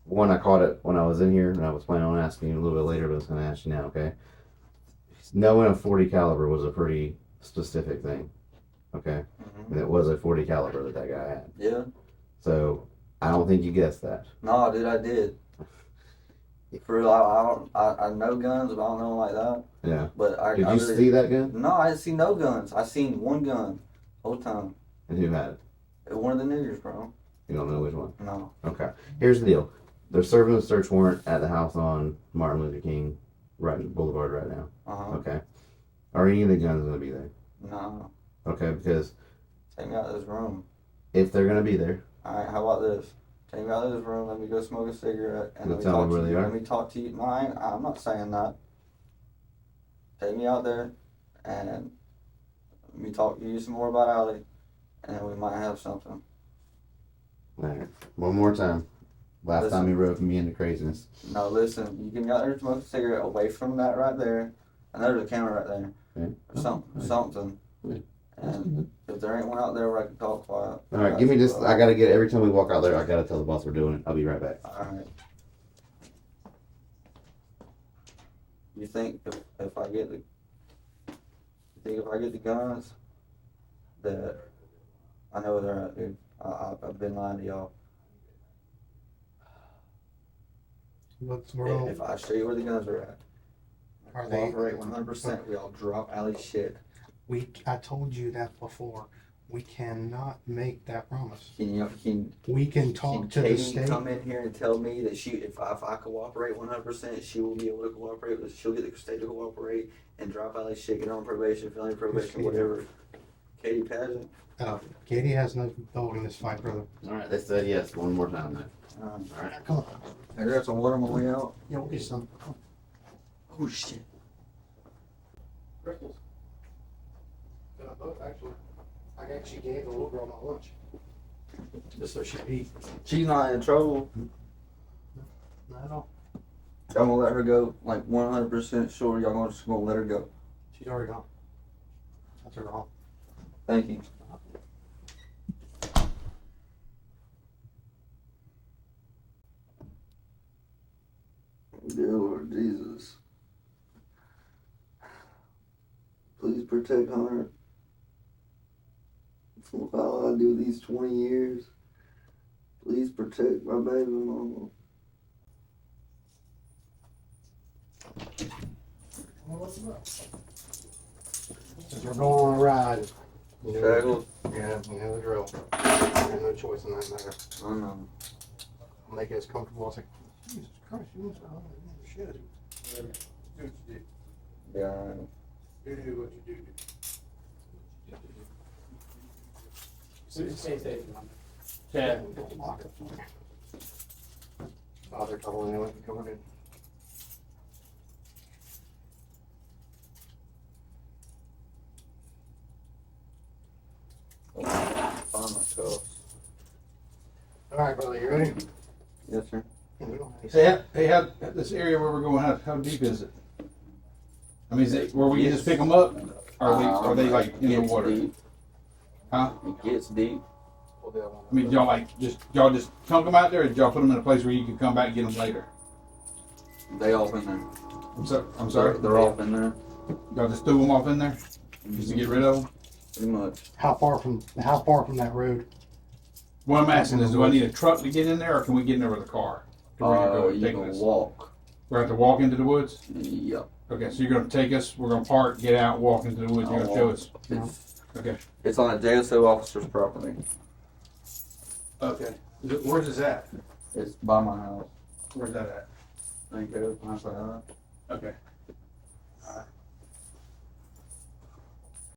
One, I caught it when I was in here, and I was planning on asking you a little bit later, but I was going to ask you now, okay? Knowing a 40 caliber was a pretty specific thing, okay? And it was a 40 caliber that guy had. Yeah. So, I don't think you guessed that. No, dude, I did. For real, I know guns, but I don't know them like that. Yeah. But Did you see that gun? No, I didn't see no guns. I seen one gun the whole time. And who had it? One of the niggers, bro. You don't know which one? No. Okay. Here's the deal. They're serving a search warrant at the house on Martin Luther King Boulevard right now. Okay. Are any of the guns going to be there? No. Okay, because Take me out of this room. if they're going to be there, Alright, how about this? Take me out of this room, let me go smoke a cigarette, and You'll let me tell talk me where to they you. are? Let me talk to you. No, I'm not saying that. Take me out there, and let me talk to you some more about Allie, and then we might have something. all right, one more time. Last time you rode me into craziness. No, listen, you get me out there to smoke a cigarette away from that right there. I know there's a camera right there. Okay. Something. Right. And if there ain't one out there where I can talk quiet. All right, give me just, I got to get, every time we walk out there, I got to tell the boss we're doing it. I'll be right back. Alright. You think if I get the guns that I know where they're at, dude. I've been lying to y'all. If I show you where the guns are at, Are they? cooperate 100%, we all drop Allie's shit. I told you that before. We cannot make that promise. Can We can talk to the Katie state. come in here and tell me that if I cooperate 100%, she will be able to cooperate. She'll get the state to cooperate and drop Allie's shit, get her on probation, felony probation, whatever. Katie Pageant. Katie has no dog in this fight, brother. All right, they said yes one more time then. All right. Come on. I got some water on my way out. Yeah, we'll get some. Oh shit. Crystals. Actually, I actually gave the little girl my lunch. Just so she'd eat. She's not in trouble. Not at all. I'm gonna let her go like 100% sure. Y'all just gonna let her go. She's already gone. That's her home. Thank you. Dear Lord Jesus, please protect Hunter. While I do these 20 years, please protect my baby mama. Since we're going on a ride. You know, Shackled? yeah, you know the drill. I have no choice in that matter. I know. I'll make it as comfortable as I can. Jesus Christ, you must have shit. Yeah, I know. You do what you do. Chad. Oh, they're trouble anyway. Coming in. Find my cuffs. All right, brother, you ready? Yes, sir. Hey, how this area where we're going? How deep is it? I mean, is it where we can just pick them up? Are they like in the Gets water? Deep. Huh? It gets deep. I mean, y'all just chunk them out there, or did y'all put them in a place where you can come back and get them later? They off in there. I'm sorry. They're off in there. Y'all just threw them off in there just to get rid of them. Pretty much. How far from that road? What I'm asking is, do I need a truck to get in there, or can we get in there with a car? To where you're You taking can us? walk. We have to walk into the woods. Yep. Okay, so you're gonna take us. We're gonna park, get out, walk into the woods. You're gonna show us. Okay. It's on a JSO officer's property. Okay. Where's this at? It's by my house. Where's that at? Thank you. Nice to have. Okay.